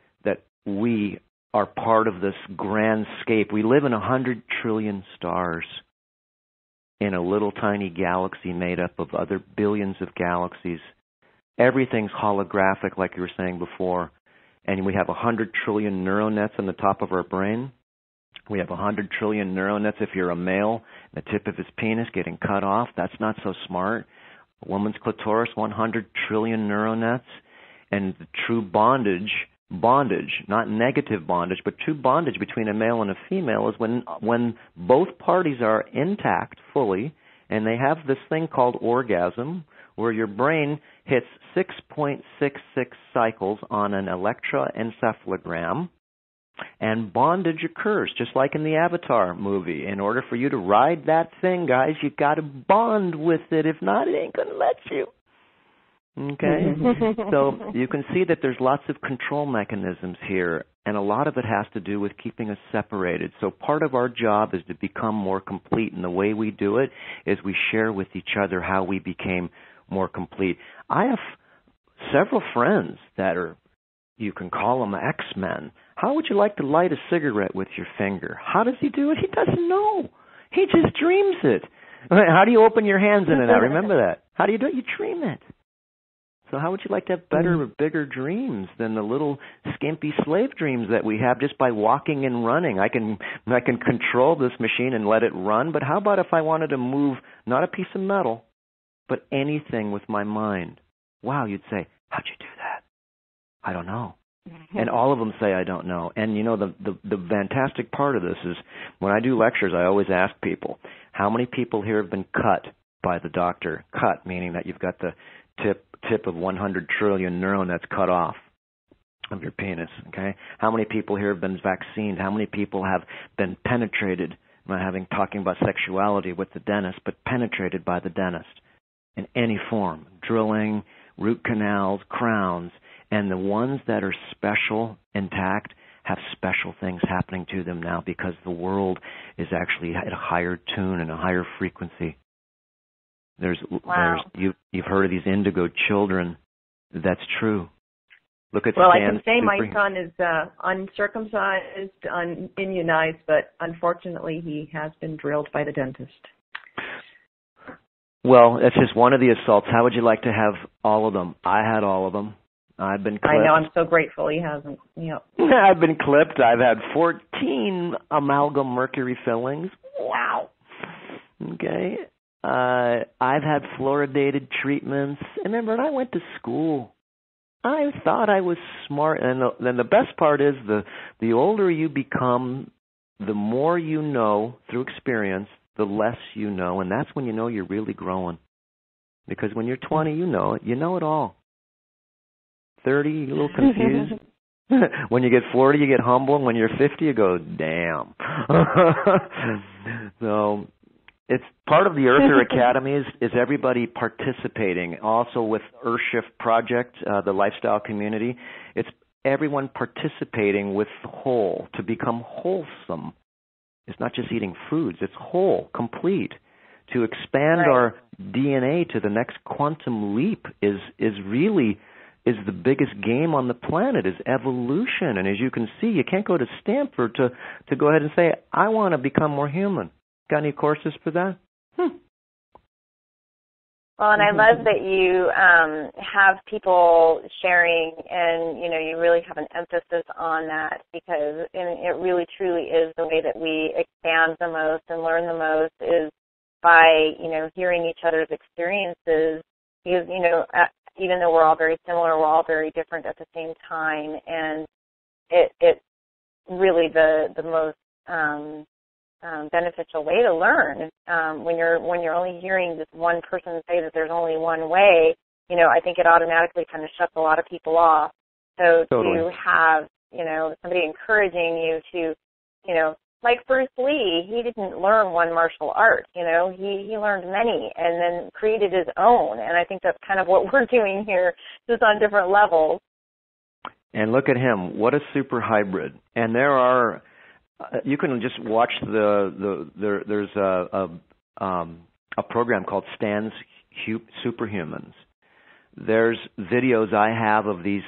we are part of this grand scape. We live in 100 trillion stars in a little tiny galaxy made up of other billions of galaxies. Everything's holographic, like you were saying before. And we have 100 trillion neural nets on the top of our brain. We have 100 trillion neural nets if you're a male, the tip of his penis getting cut off. That's not so smart. A woman's clitoris, 100 trillion neural nets. And the true bondage, not negative bondage, but true bondage between a male and a female is when both parties are intact fully, and they have this thing called orgasm, where your brain hits 6.66 cycles on an electroencephalogram, and bondage occurs, just like in the Avatar movie. In order for you to ride that thing, guys, you got to bond with it. If not, it ain't going to let you. Okay? So you can see that there's lots of control mechanisms here, and a lot of it has to do with keeping us separated. So part of our job is to become more complete, and the way we do it is we share with each other how we became more complete. I have several friends that are, you can call them X-Men. How would you like to light a cigarette with your finger? How does he do it? He doesn't know. He just dreams it. How do you open your hands in and out? Remember that. How do you do it? You dream it. So how would you like to have better, bigger dreams than the little skimpy slave dreams that we have just by walking and running? I can control this machine and let it run, but how about if I wanted to move not a piece of metal, but anything with my mind? Wow, you'd say, how'd you do that? I don't know. And all of them say, I don't know. And you know, the fantastic part of this is when I do lectures, I always ask people, how many people here have been cut by the doctor? Cut, meaning that you've got the tip of 100 trillion neural nets cut off of your penis, okay? How many people here have been vaccinated? How many people have been penetrated? I'm not talking about sexuality with the dentist, but penetrated by the dentist in any form, drilling, root canals, crowns, and the ones that are special, intact, have special things happening to them now because the world is actually at a higher tune and a higher frequency. You've heard of these indigo children. That's true. Look at I can say my son is uncircumcised, unimmunized, but unfortunately he has been drilled by the dentist. Well, that's just one of the assaults. How would you like to have all of them? I had all of them. I've been clipped. I know. I'm so grateful he hasn't. Yep. I've been clipped. I've had 14 amalgam mercury fillings. Wow. Okay. I've had fluoridated treatments. And remember, I went to school. I thought I was smart. And then the best part is the older you become, the more you know through experience, the less you know. And that's when you know you're really growing. Because when you're 20, you know it all. 30, you're a little confused. When you get 40, you get humble. And when you're 50, you go, damn. So it's part of the Earther Academy is everybody participating. Also with Earthshift Project, the lifestyle community, it's everyone participating with the whole to become wholesome. It's not just eating foods. It's whole, complete. To expand our DNA to the next quantum leap is the biggest game on the planet, is evolution. And as you can see, you can't go to Stanford to go ahead and say, I want to become more human. Got any courses for that? Well, and I love that you have people sharing, and you really have an emphasis on that, because it really truly is the way that we expand the most and learn the most is by, hearing each other's experiences, because, even though we're all very similar, we're all very different at the same time, and it's really the most beneficial way to learn. When you're only hearing this one person say that there's only one way, I think it automatically kind of shuts a lot of people off. So totally. To have, somebody encouraging you to, like Bruce Lee, he didn't learn one martial art, he learned many and then created his own. And I think that's kind of what we're doing here, just on different levels. And look at him, what a super hybrid. And there are, you can just watch there's a program called Stan's Superhumans. There's videos I have of these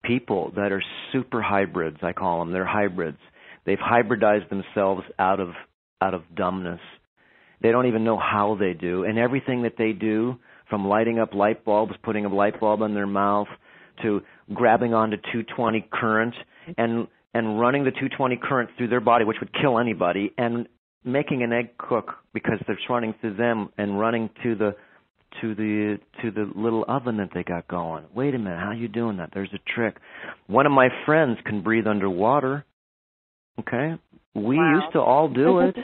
people that are super hybrids, I call them. They're hybrids. They've hybridized themselves out of dumbness. They don't even know how they do. And everything that they do, from lighting up light bulbs, putting a light bulb in their mouth, to grabbing onto 220 current and running the 220 current through their body, which would kill anybody, and making an egg cook because it's running through them and running to the little oven that they got going. Wait a minute, how are you doing that? There's a trick. One of my friends can breathe underwater. Okay? We used to all do it.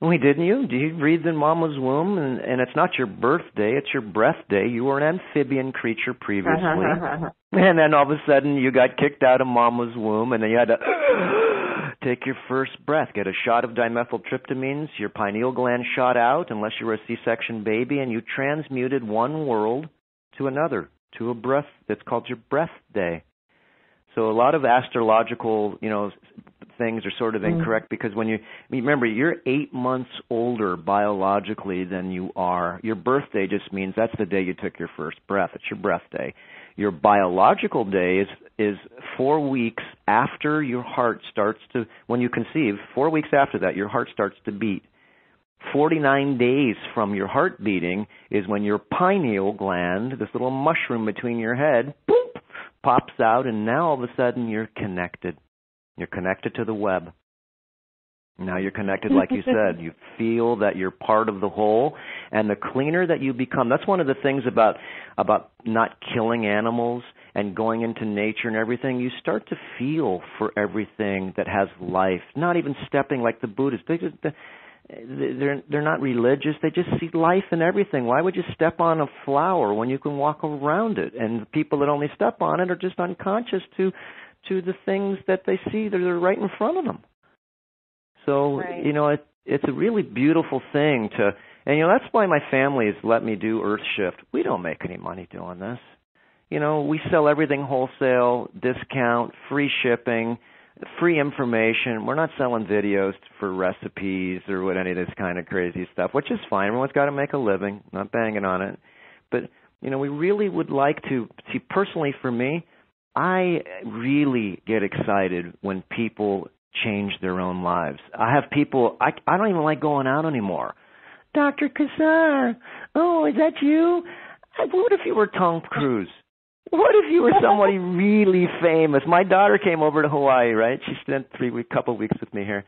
We didn't you? Do you breathe in Mama's womb? And it's not your birthday, it's your breath day. You were an amphibian creature previously. And then all of a sudden you got kicked out of Mama's womb, and then you had to take your first breath, get a shot of dimethyltryptamines, your pineal gland shot out, unless you were a C-section baby, and you transmuted one world to another, to a breath that's called your breath day. So a lot of astrological, things are sort of incorrect because remember, you're 8 months older biologically than you are. Your birthday just means that's the day you took your first breath. It's your breath day. Your biological day is 4 weeks after your heart starts to, when you conceive, 4 weeks after that, your heart starts to beat. 49 days from your heart beating is when your pineal gland, this little mushroom between your head, boop, pops out, and now all of a sudden you're connected. You're connected to the web. Now you're connected, like you said. You feel that you're part of the whole, and the cleaner that you become. That's one of the things about not killing animals and going into nature and everything. You start to feel for everything that has life. Not even stepping like the Buddhists. They're not religious. They just see life in everything. Why would you step on a flower when you can walk around it? And the people that only step on it are just unconscious to the things that they see that are right in front of them. So, right. It's a really beautiful thing and that's why my family has let me do Earth Shift. We don't make any money doing this. We sell everything wholesale, discount, free shipping, free information. We're not selling videos for recipes or any of this kind of crazy stuff, which is fine. Everyone's got to make a living, not banging on it. But, we really would like to see, personally for me, I really get excited when people change their own lives. I have people, I don't even like going out anymore. Dr. Cassar, oh, is that you? What if you were Tom Cruise? What if you were somebody really famous? My daughter came over to Hawaii, right? She spent a couple weeks with me here,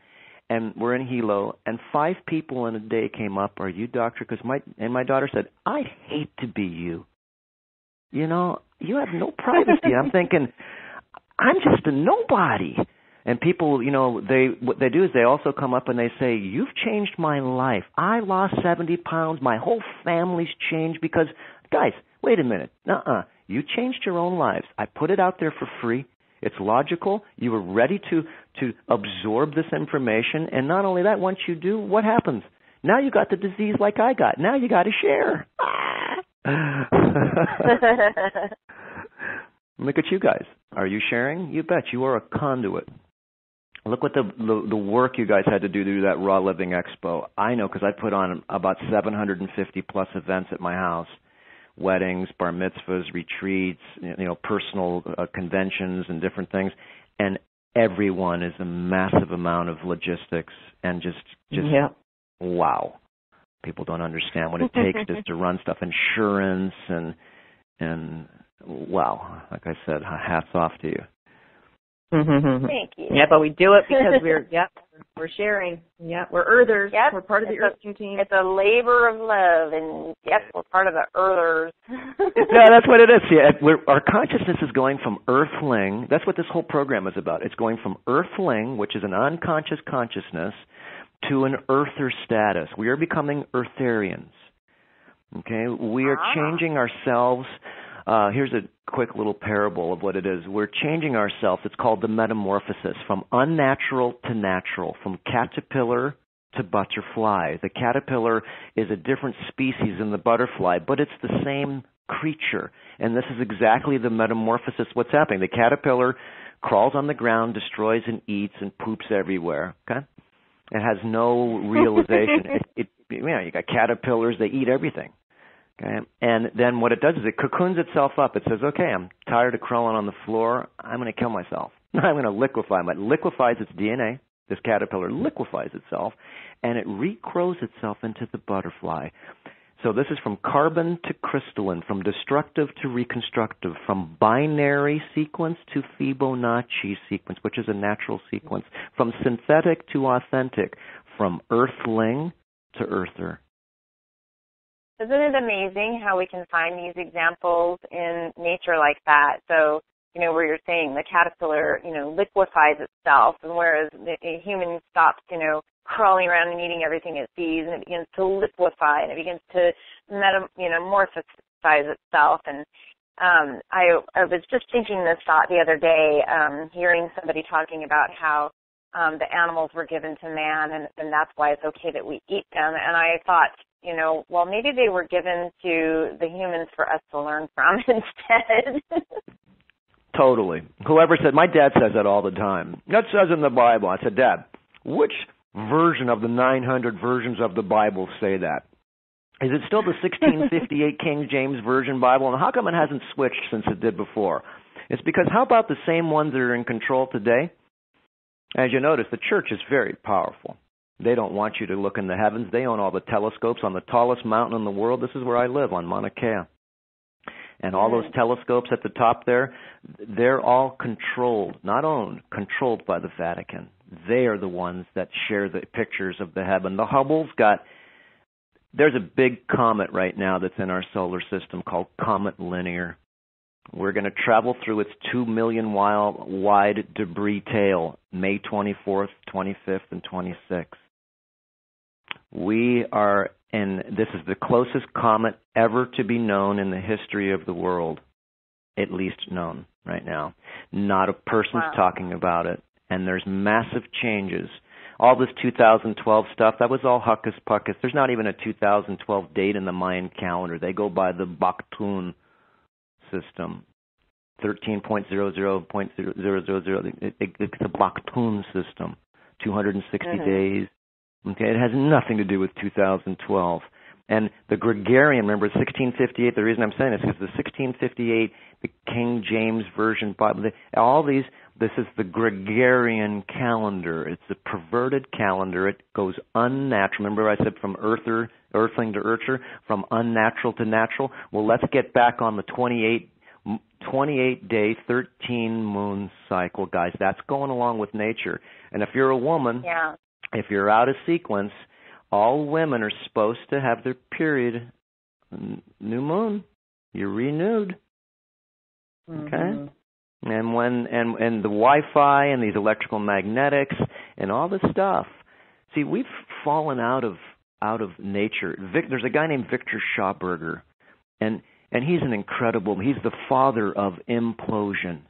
and we're in Hilo, and 5 people in a day came up, are you doctor? And my daughter said, I'd hate to be you. You have no privacy. I'm thinking, I'm just a nobody. And people, what they do is they also come up and they say, you've changed my life. I lost 70 pounds. My whole family's changed because, guys, wait a minute. You changed your own lives. I put it out there for free. It's logical. You were ready to absorb this information. And not only that, once you do, what happens? Now you got the disease like I got. Now you got to share. Look at you guys. Are you sharing? You bet. You are a conduit. Look what the work you guys had to do that Raw Living Expo. I know because I put on about 750 plus events at my house. Weddings, bar mitzvahs, retreats, personal conventions and different things. And everyone is a massive amount of logistics and just wow. People don't understand what it takes just to run stuff, insurance and wow. Like I said, hats off to you. Thank you. Yeah, but we do it because we're sharing. Yeah, we're Earthers. Yep. We're part of the Earthing team. It's a labor of love, and yes, we're part of the Earthers. Yeah, that's what it is. Yeah, our consciousness is going from Earthling. That's what this whole program is about. It's going from Earthling, which is an unconscious consciousness, to an Earther status. We are becoming Eartharians. Okay, we are changing ourselves. Here's a quick little parable of what it is. We're changing ourselves. It's called the metamorphosis, from unnatural to natural, from caterpillar to butterfly. The caterpillar is a different species than the butterfly, but it's the same creature. And this is exactly the metamorphosis. What's happening? The caterpillar crawls on the ground, destroys and eats, and poops everywhere. Okay, it has no realization. You got caterpillars; they eat everything. Okay, and then what it does is it cocoons itself up. It says, "Okay, I'm tired of crawling on the floor. I'm going to kill myself. I'm going to liquefy." It liquefies its DNA. This caterpillar liquefies itself, and it regrows itself into the butterfly. So this is from carbon to crystalline, from destructive to reconstructive, from binary sequence to Fibonacci sequence, which is a natural sequence, from synthetic to authentic, from earthling to earther. Isn't it amazing how we can find these examples in nature like that? So, where you're saying the caterpillar, liquefies itself, and whereas the human stops, crawling around and eating everything it sees, and it begins to liquefy, and it begins to metamorphosize itself. And I was just thinking this thought the other day, hearing somebody talking about how the animals were given to man, and that's why it's okay that we eat them. And I thought, well, maybe they were given to the humans for us to learn from instead. Totally. Whoever said, my dad says that all the time. That says in the Bible. I said, Dad, which version of the 900 versions of the Bible say that? Is it still the 1658 King James Version Bible? And how come it hasn't switched since it did before? It's because how about the same ones that are in control today? As you notice, the church is very powerful. They don't want you to look in the heavens. They own all the telescopes on the tallest mountain in the world. This is where I live, on Mauna Kea. And all those telescopes at the top there, they're all controlled, not owned, controlled by the Vatican. They are the ones that share the pictures of the heaven. The Hubble's there's a big comet right now that's in our solar system called Comet Linear. We're going to travel through its 2 million mile wide debris tail, May 24th, 25th, and 26th. This is the closest comet ever to be known in the history of the world, at least known right now. Not a person's talking about it, and there's massive changes. All this 2012 stuff, that was all huckus puckus. There's not even a 2012 date in the Mayan calendar. They go by the Baktun system, 13.00.000. It's a Baktun system, 260 days. Okay, it has nothing to do with 2012. And the Gregorian, remember, 1658, the reason I'm saying this is the 1658, the King James Version Bible, this is the Gregorian calendar. It's a perverted calendar. It goes unnatural. Remember I said from earthling to earther, from unnatural to natural? Well, let's get back on the 28-day, 13-moon cycle, guys. That's going along with nature. And if you're a woman, if you're out of sequence, all women are supposed to have their period. New moon, you're renewed. Okay? And and the Wi-Fi and these electrical magnetics and all this stuff. See, we've fallen out of nature. There's a guy named Victor Schauberger, and he's he's the father of implosion.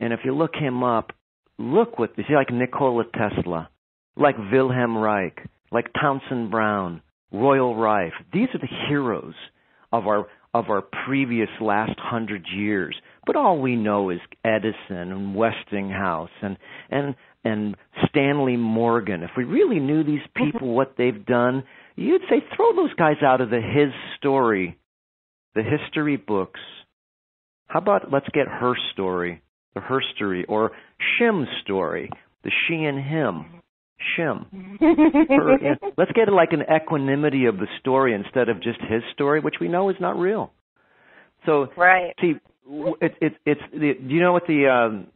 And if you look him up, see, like Nikola Tesla, like Wilhelm Reich, like Townsend Brown, Royal Rife. These are the heroes of our previous last 100 years. But all we know is Edison and Westinghouse and Stanley Morgan. If we really knew these people, what they've done, you'd say throw those guys out of the history books. How about let's get her story, the herstory, or Shim's story, the she and him. Shim. Let's get like an equanimity of the story instead of just his story, which we know is not real. So, see, do you know what the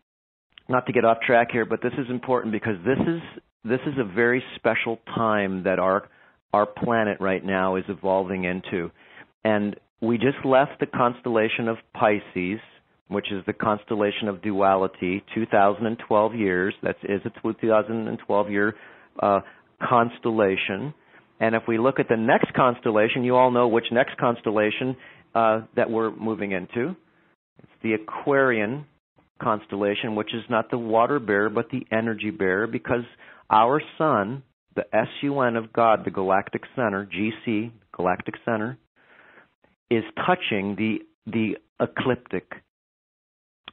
not to get off track here, but this is important because this is a very special time that our planet right now is evolving into. And we just left the constellation of Pisces, which is the constellation of duality, 2012 years. That is a 2012 year constellation. And if we look at the next constellation, you all know which next constellation that we're moving into. It's the Aquarian constellation, which is not the water bearer, but the energy bearer, because our sun, the SUN of God, the galactic center, GC, galactic center, is touching the ecliptic.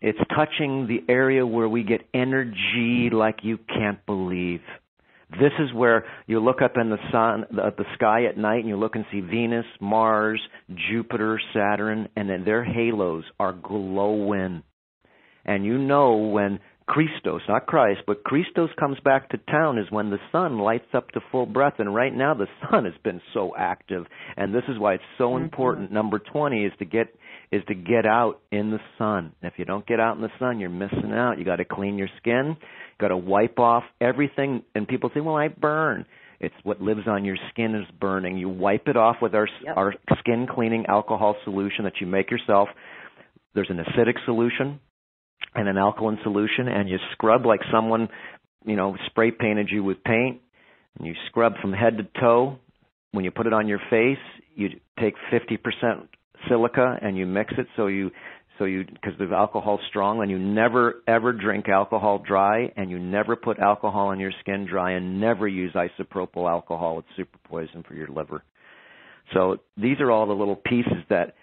It's touching the area where we get energy like you can't believe. This is where you look up in the sky at night, and you look and see Venus, Mars, Jupiter, Saturn, and then their halos are glowing. And you know when Christos, not Christ, but Christos comes back to town is when the sun lights up to full breath. And right now the sun has been so active, and this is why it's so important. Number 20 is to get out in the sun. If you don't get out in the sun, you're missing out. You got to clean your skin, got to wipe off everything. And people say, "Well, I burn." It's what lives on your skin is burning. You wipe it off with our skin cleaning alcohol solution that you make yourself. There's an acidic solution and an alkaline solution, and you scrub like someone, spray painted you with paint, and you scrub from head to toe. When you put it on your face, you take 50% silica and you mix it because the alcohol's strong, and you never ever drink alcohol dry, and you never put alcohol on your skin dry, and never use isopropyl alcohol. It's super poison for your liver. So these are all the little pieces that,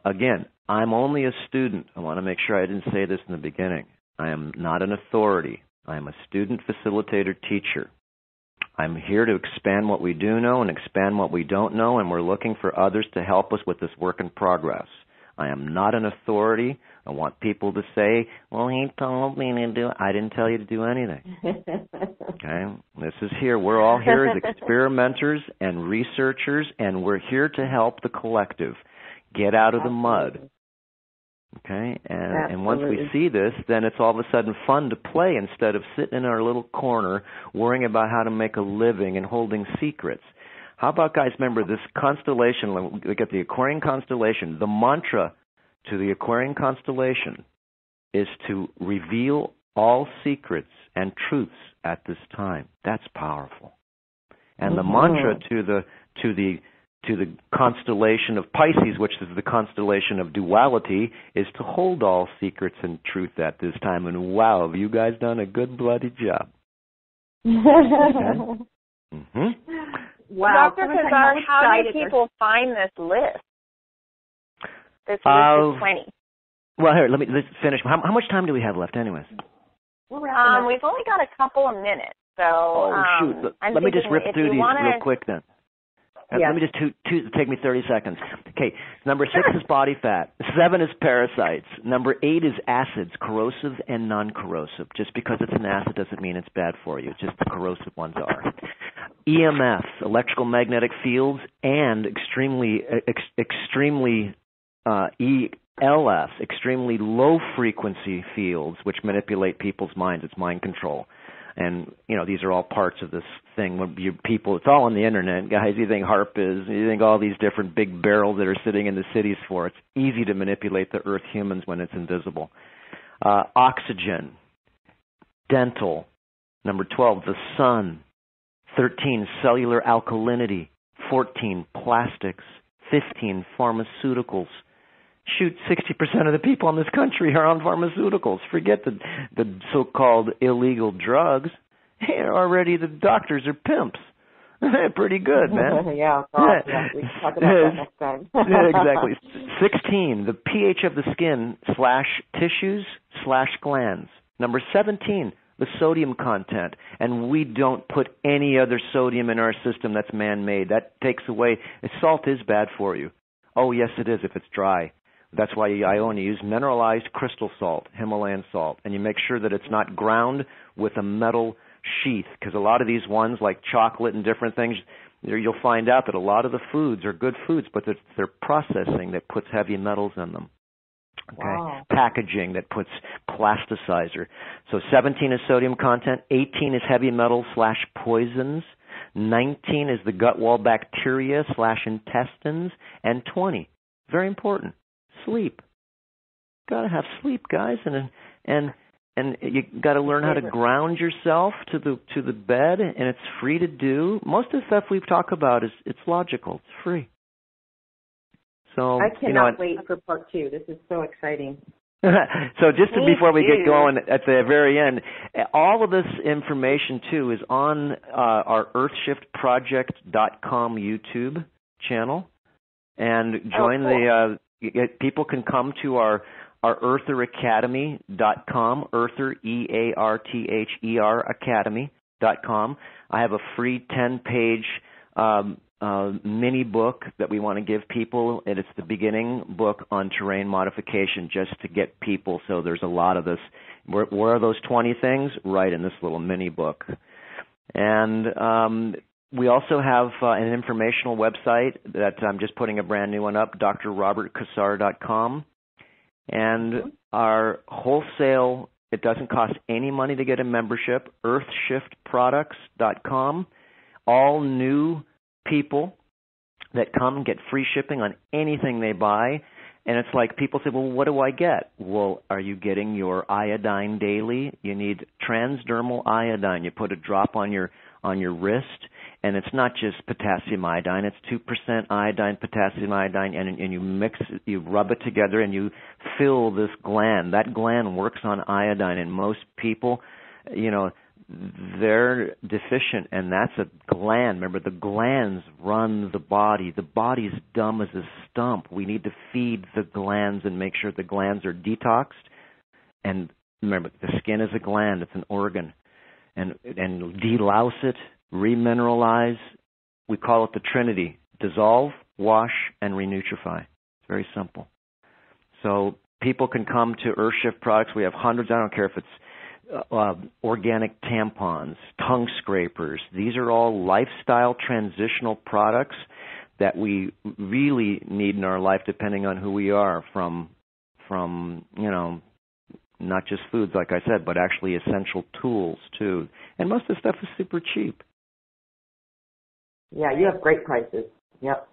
again, I'm only a student. I want to make sure I didn't say this in the beginning. I am not an authority. I am a student facilitator teacher. I'm here to expand what we do know and expand what we don't know, and we're looking for others to help us with this work in progress. I am not an authority. I want people to say, "Well, he told me to do." I didn't tell you to do anything. Okay? This is here. We're all here as experimenters and researchers, and we're here to help the collective get out of the mud. Okay? And once we see this, then it's all of a sudden fun to play instead of sitting in our little corner worrying about how to make a living and holding secrets. How about, guys, remember this constellation, look at the Aquarian constellation. The mantra to the Aquarian constellation is to reveal all secrets and truths at this time. That's powerful. And the mantra to the constellation of Pisces, which is the constellation of duality, is to hold all secrets and truth at this time. And wow, have you guys done a good bloody job. Okay? Wow. Dr. Cassar, how do people find this list? This list of 20. Well, here, let's finish. How much time do we have left anyways? We've only got a couple of minutes. So, shoot. Let me just rip through these real quick then. Let me just take me 30 seconds. Okay, number 6 is body fat. 7 is parasites. Number 8 is acids, corrosive and non-corrosive. Just because it's an acid doesn't mean it's bad for you. Just the corrosive ones are. EMF, electrical magnetic fields, and extremely ELF, extremely low frequency fields, which manipulate people's minds. It's mind control. And, these are all parts of this thing. When people, it's all on the internet, guys. You think HARP is, you think all these different big barrels that are sitting in the cities for. It's easy to manipulate the Earth humans when it's invisible. Oxygen, dental. Number 12, the sun. 13, cellular alkalinity. 14, plastics. 15, pharmaceuticals. Shoot, 60% of the people in this country are on pharmaceuticals. Forget the so-called illegal drugs. Already the doctors are pimps. Pretty good, man. We can talk about that next time. Exactly. 16, the pH of the skin / tissues / glands. Number 17, the sodium content. And we don't put any other sodium in our system that's man-made. That takes away. Salt is bad for you. Oh, yes, it is if it's dry. That's why I only use mineralized crystal salt, Himalayan salt, and you make sure that it's not ground with a metal sheath, because a lot of these ones, like chocolate and different things, you'll find out that a lot of the foods are good foods, but it's their processing that puts heavy metals in them. Okay, Wow. packaging that puts plasticizer. So 17 is sodium content, 18 is heavy metals / poisons, 19 is the gut wall bacteria / intestines, and 20, very important, sleep. Got to have sleep, guys, and you got to learn how to ground yourself to the bed, and it's free to do. Most of the stuff we talk about it's logical, it's free. So I cannot wait for part 2. This is so exciting. So just before we get going at the very end, all of this information, too, is on our earthshiftproject.com YouTube channel. And join people can come to our eartheracademy.com, Earther, EARTHER, academy.com. I have a free 10-page mini book that we want to give people, and it's the beginning book on terrain modification, just to get people. So there's a lot of this. Where are those 20 things? Right in this little mini book. And we also have an informational website that I'm just putting a brand new one up, drrobertcassar.com. And our wholesale, it doesn't cost any money to get a membership, earthshiftproducts.com. All new people that come get free shipping on anything they buy. And it's like people say, well, what do I get? Well, are you getting your iodine daily? You need transdermal iodine. You put a drop on your wrist, and it's not just potassium iodine. It's 2% iodine, potassium iodine, and you mix it, you rub it together, and you fill this gland. That gland works on iodine, and most people, they're deficient, and that's a gland. Remember, the glands run the body. The body's dumb as a stump. We need to feed the glands and make sure the glands are detoxed. And remember, the skin is a gland. It's an organ. And delouse it, remineralize. We call it the Trinity. Dissolve, wash, and renutrify. It's very simple. So people can come to Earthshift products. We have hundreds. I don't care if it's organic tampons, tongue scrapers. These are all lifestyle transitional products that we really need in our life, depending on who we are, from not just foods, like I said, but actually essential tools, too. And most of the stuff is super cheap. Yeah, you have great prices. Yep.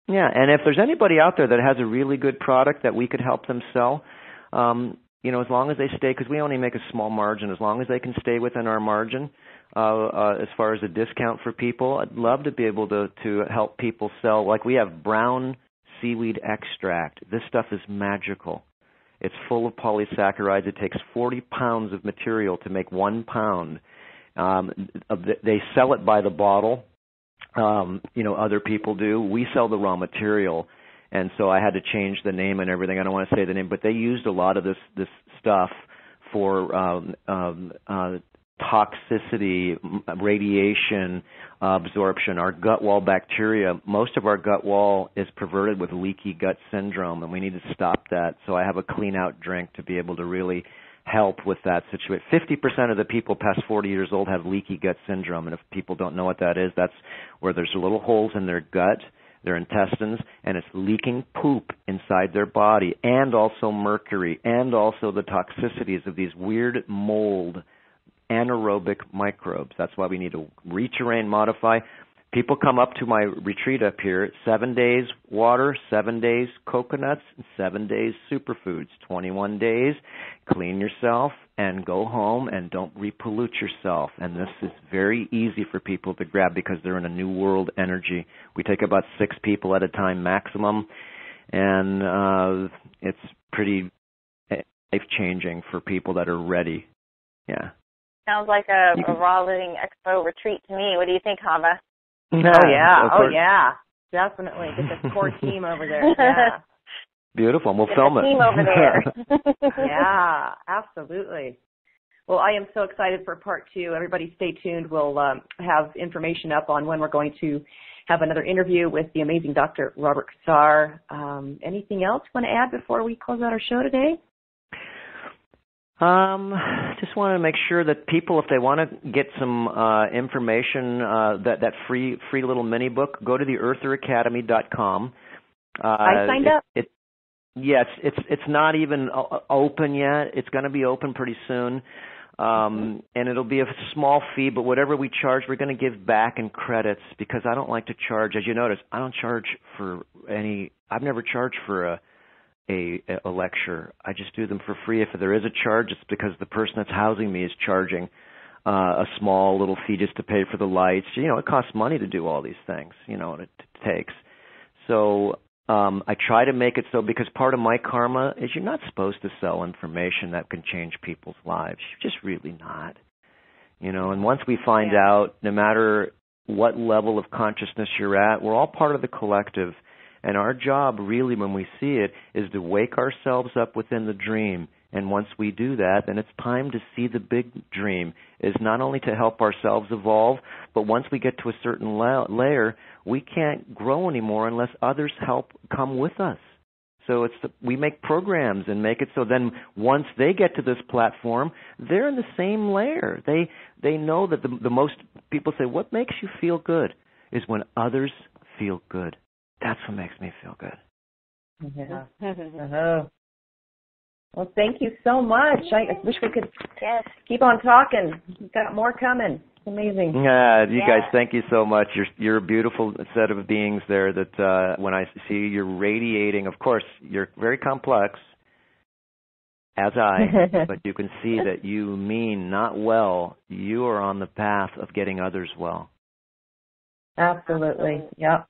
Yeah, and if there's anybody out there that has a really good product that we could help them sell, as long as they stay, because we only make a small margin, as long as they can stay within our margin, as far as a discount for people, I'd love to be able to help people sell. Like we have brown seaweed extract. This stuff is magical. It's full of polysaccharides. It takes 40 pounds of material to make 1 pound. They sell it by the bottle. Other people do. We sell the raw material. And so I had to change the name and everything. I don't want to say the name, but they used a lot of this stuff for toxicity, radiation, absorption. Our gut wall bacteria, most of our gut wall is perverted with leaky gut syndrome, and we need to stop that. So I have a clean-out drink to be able to really help with that situation. 50% of the people past 40 years old have leaky gut syndrome, and if people don't know what that is, that's where there's little holes in their gut, their intestines, and it's leaking poop inside their body, and also mercury, and also the toxicities of these weird mold anaerobic microbes. That's why we need to re-terrain modify. People come up to my retreat up here, 7 days water, 7 days coconuts, 7 days superfoods, 21 days, clean yourself and go home and don't repollute yourself. And this is very easy for people to grab because they're in a new world energy. We take about 6 people at a time maximum, and it's pretty life-changing for people that are ready. Yeah. Sounds like a Raw Living Expo retreat to me. What do you think, Hava? Oh yeah, definitely. Get the core team over there. Yeah. Beautiful. We'll film it. Team over there. Yeah, absolutely. Well, I am so excited for part 2. Everybody stay tuned. We'll have information up on when we're going to have another interview with the amazing Dr. Robert Cassar. Anything else you want to add before we close out our show today? Just want to make sure that people, if they want to get some information, that free little mini book, go to the eartheracademy.com. I signed up. Yes, it's not even open yet. It's going to be open pretty soon. And it'll be a small fee, but whatever we charge, we're going to give back in credits, because I don't like to charge. As you notice, I don't charge for any. I've never charged for a lecture. I just do them for free. If there is a charge, it's because the person that's housing me is charging a small little fee just to pay for the lights. You know, it costs money to do all these things. You know, and it takes. So I try to make it so, because part of my karma is you're not supposed to sell information that can change people's lives. You're just really not. You know, and once we find out, no matter what level of consciousness you're at, we're all part of the collective. And our job, really, when we see it, is to wake ourselves up within the dream. And once we do that, then it's time to see the big dream, is not only to help ourselves evolve, but once we get to a certain layer, we can't grow anymore unless others help come with us. So we make programs and make it so then once they get to this platform, they're in the same layer. They know that the most people say, what makes you feel good is when others feel good. That's what makes me feel good. Yeah. Well, thank you so much. I wish we could keep on talking. We've got more coming. It's amazing. You guys, thank you so much. You're a beautiful set of beings there that when I see you're radiating, of course, you're very complex, as but you can see that you mean not well. You are on the path of getting others well. Absolutely. Yep.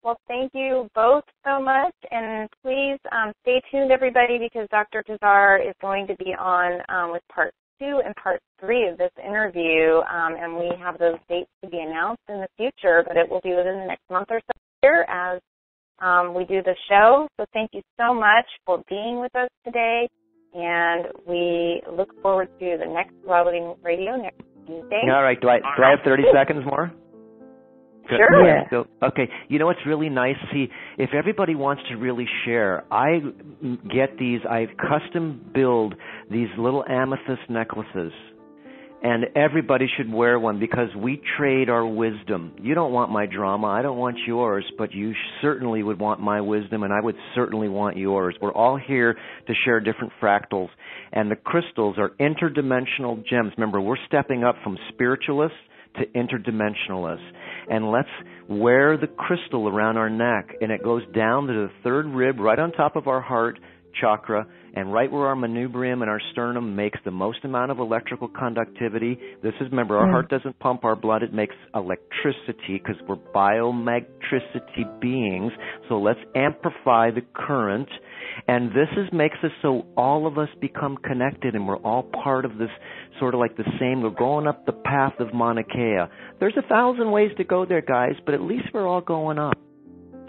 Well, thank you both so much, and please stay tuned, everybody, because Dr. Cassar is going to be on with part 2 and part 3 of this interview, and we have those dates to be announced in the future, but it will be within the next month or so here as we do the show. So thank you so much for being with us today, and we look forward to the next Loving Radio next Tuesday. All right. Do I have 30 seconds more? Sure. Yeah. So, okay. You know what's really nice? See, if everybody wants to really share, I custom build these little amethyst necklaces, and everybody should wear one because we trade our wisdom. You don't want my drama. I don't want yours, but you certainly would want my wisdom, and I would certainly want yours. We're all here to share different fractals, and the crystals are interdimensional gems. Remember, we're stepping up from spiritualists to interdimensionalists. And let's wear the crystal around our neck, and it goes down to the third rib, right on top of our heart chakra, and right where our manubrium and our sternum makes the most amount of electrical conductivity. This is, remember, our heart doesn't pump our blood. It makes electricity because we're bioelectricity beings. So let's amplify the current. And this makes us so all of us become connected, and we're all part of this sort of like the same. We're going up the path of Mauna Kea. There's 1,000 ways to go there, guys, but at least we're all going up.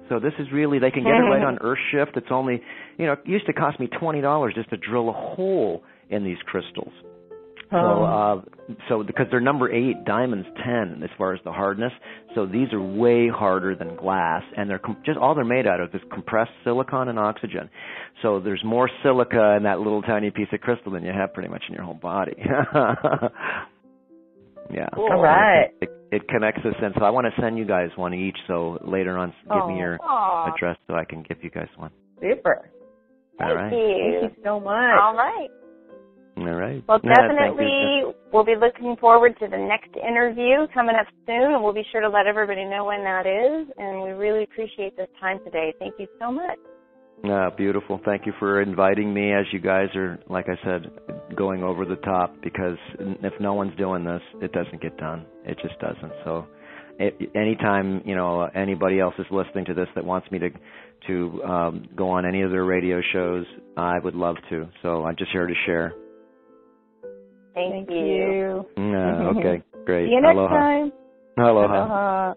So this is really, they can get it right on Earthshift. It's only, it used to cost me $20 just to drill a hole in these crystals. So because they're number 8, diamonds 10 as far as the hardness. So these are way harder than glass, and they're just all they're made out of is compressed silicon and oxygen. So there's more silica in that little tiny piece of crystal than you have pretty much in your whole body. Yeah. Cool. All right. It connects us in. So I want to send you guys one each. So later on, give me your address so I can give you guys one. Super. All right. Thank you so much. All right. All right. Well, definitely, we'll be looking forward to the next interview coming up soon, and we'll be sure to let everybody know when that is. And we really appreciate this time today. Thank you so much. Beautiful. Thank you for inviting me, as you guys are, like I said, going over the top, because if no one's doing this, it doesn't get done. It just doesn't. So anytime, anybody else is listening to this that wants me to go on any of their radio shows, I would love to. So I'm just here to share. Thank you. Okay, great. See you next time. Aloha.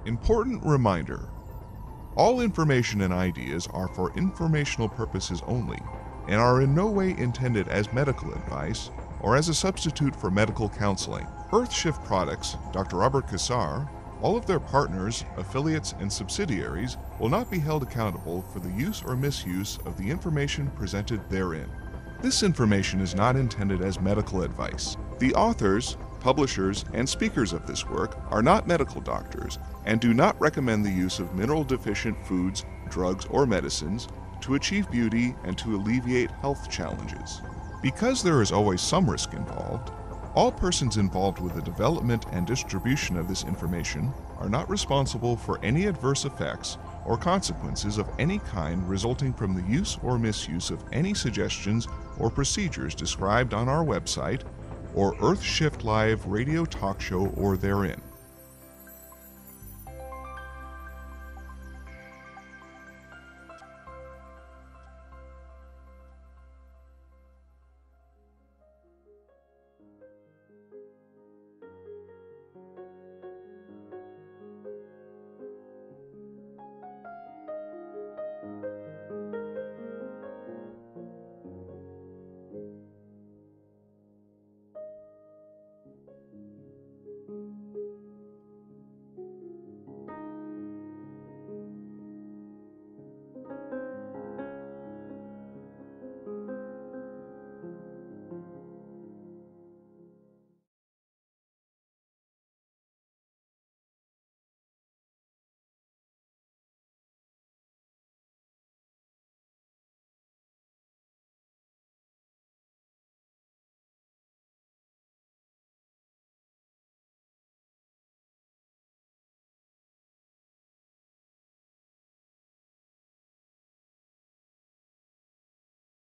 Important reminder. All information and ideas are for informational purposes only and are in no way intended as medical advice or as a substitute for medical counseling. Earthshift Products, Dr. Robert Cassar, all of their partners, affiliates, and subsidiaries will not be held accountable for the use or misuse of the information presented therein. This information is not intended as medical advice. The authors, publishers, and speakers of this work are not medical doctors and do not recommend the use of mineral-deficient foods, drugs, or medicines to achieve beauty and to alleviate health challenges. Because there is always some risk involved, all persons involved with the development and distribution of this information are not responsible for any adverse effects or consequences of any kind resulting from the use or misuse of any suggestions or procedures described on our website or Earthshift Live radio talk show or therein.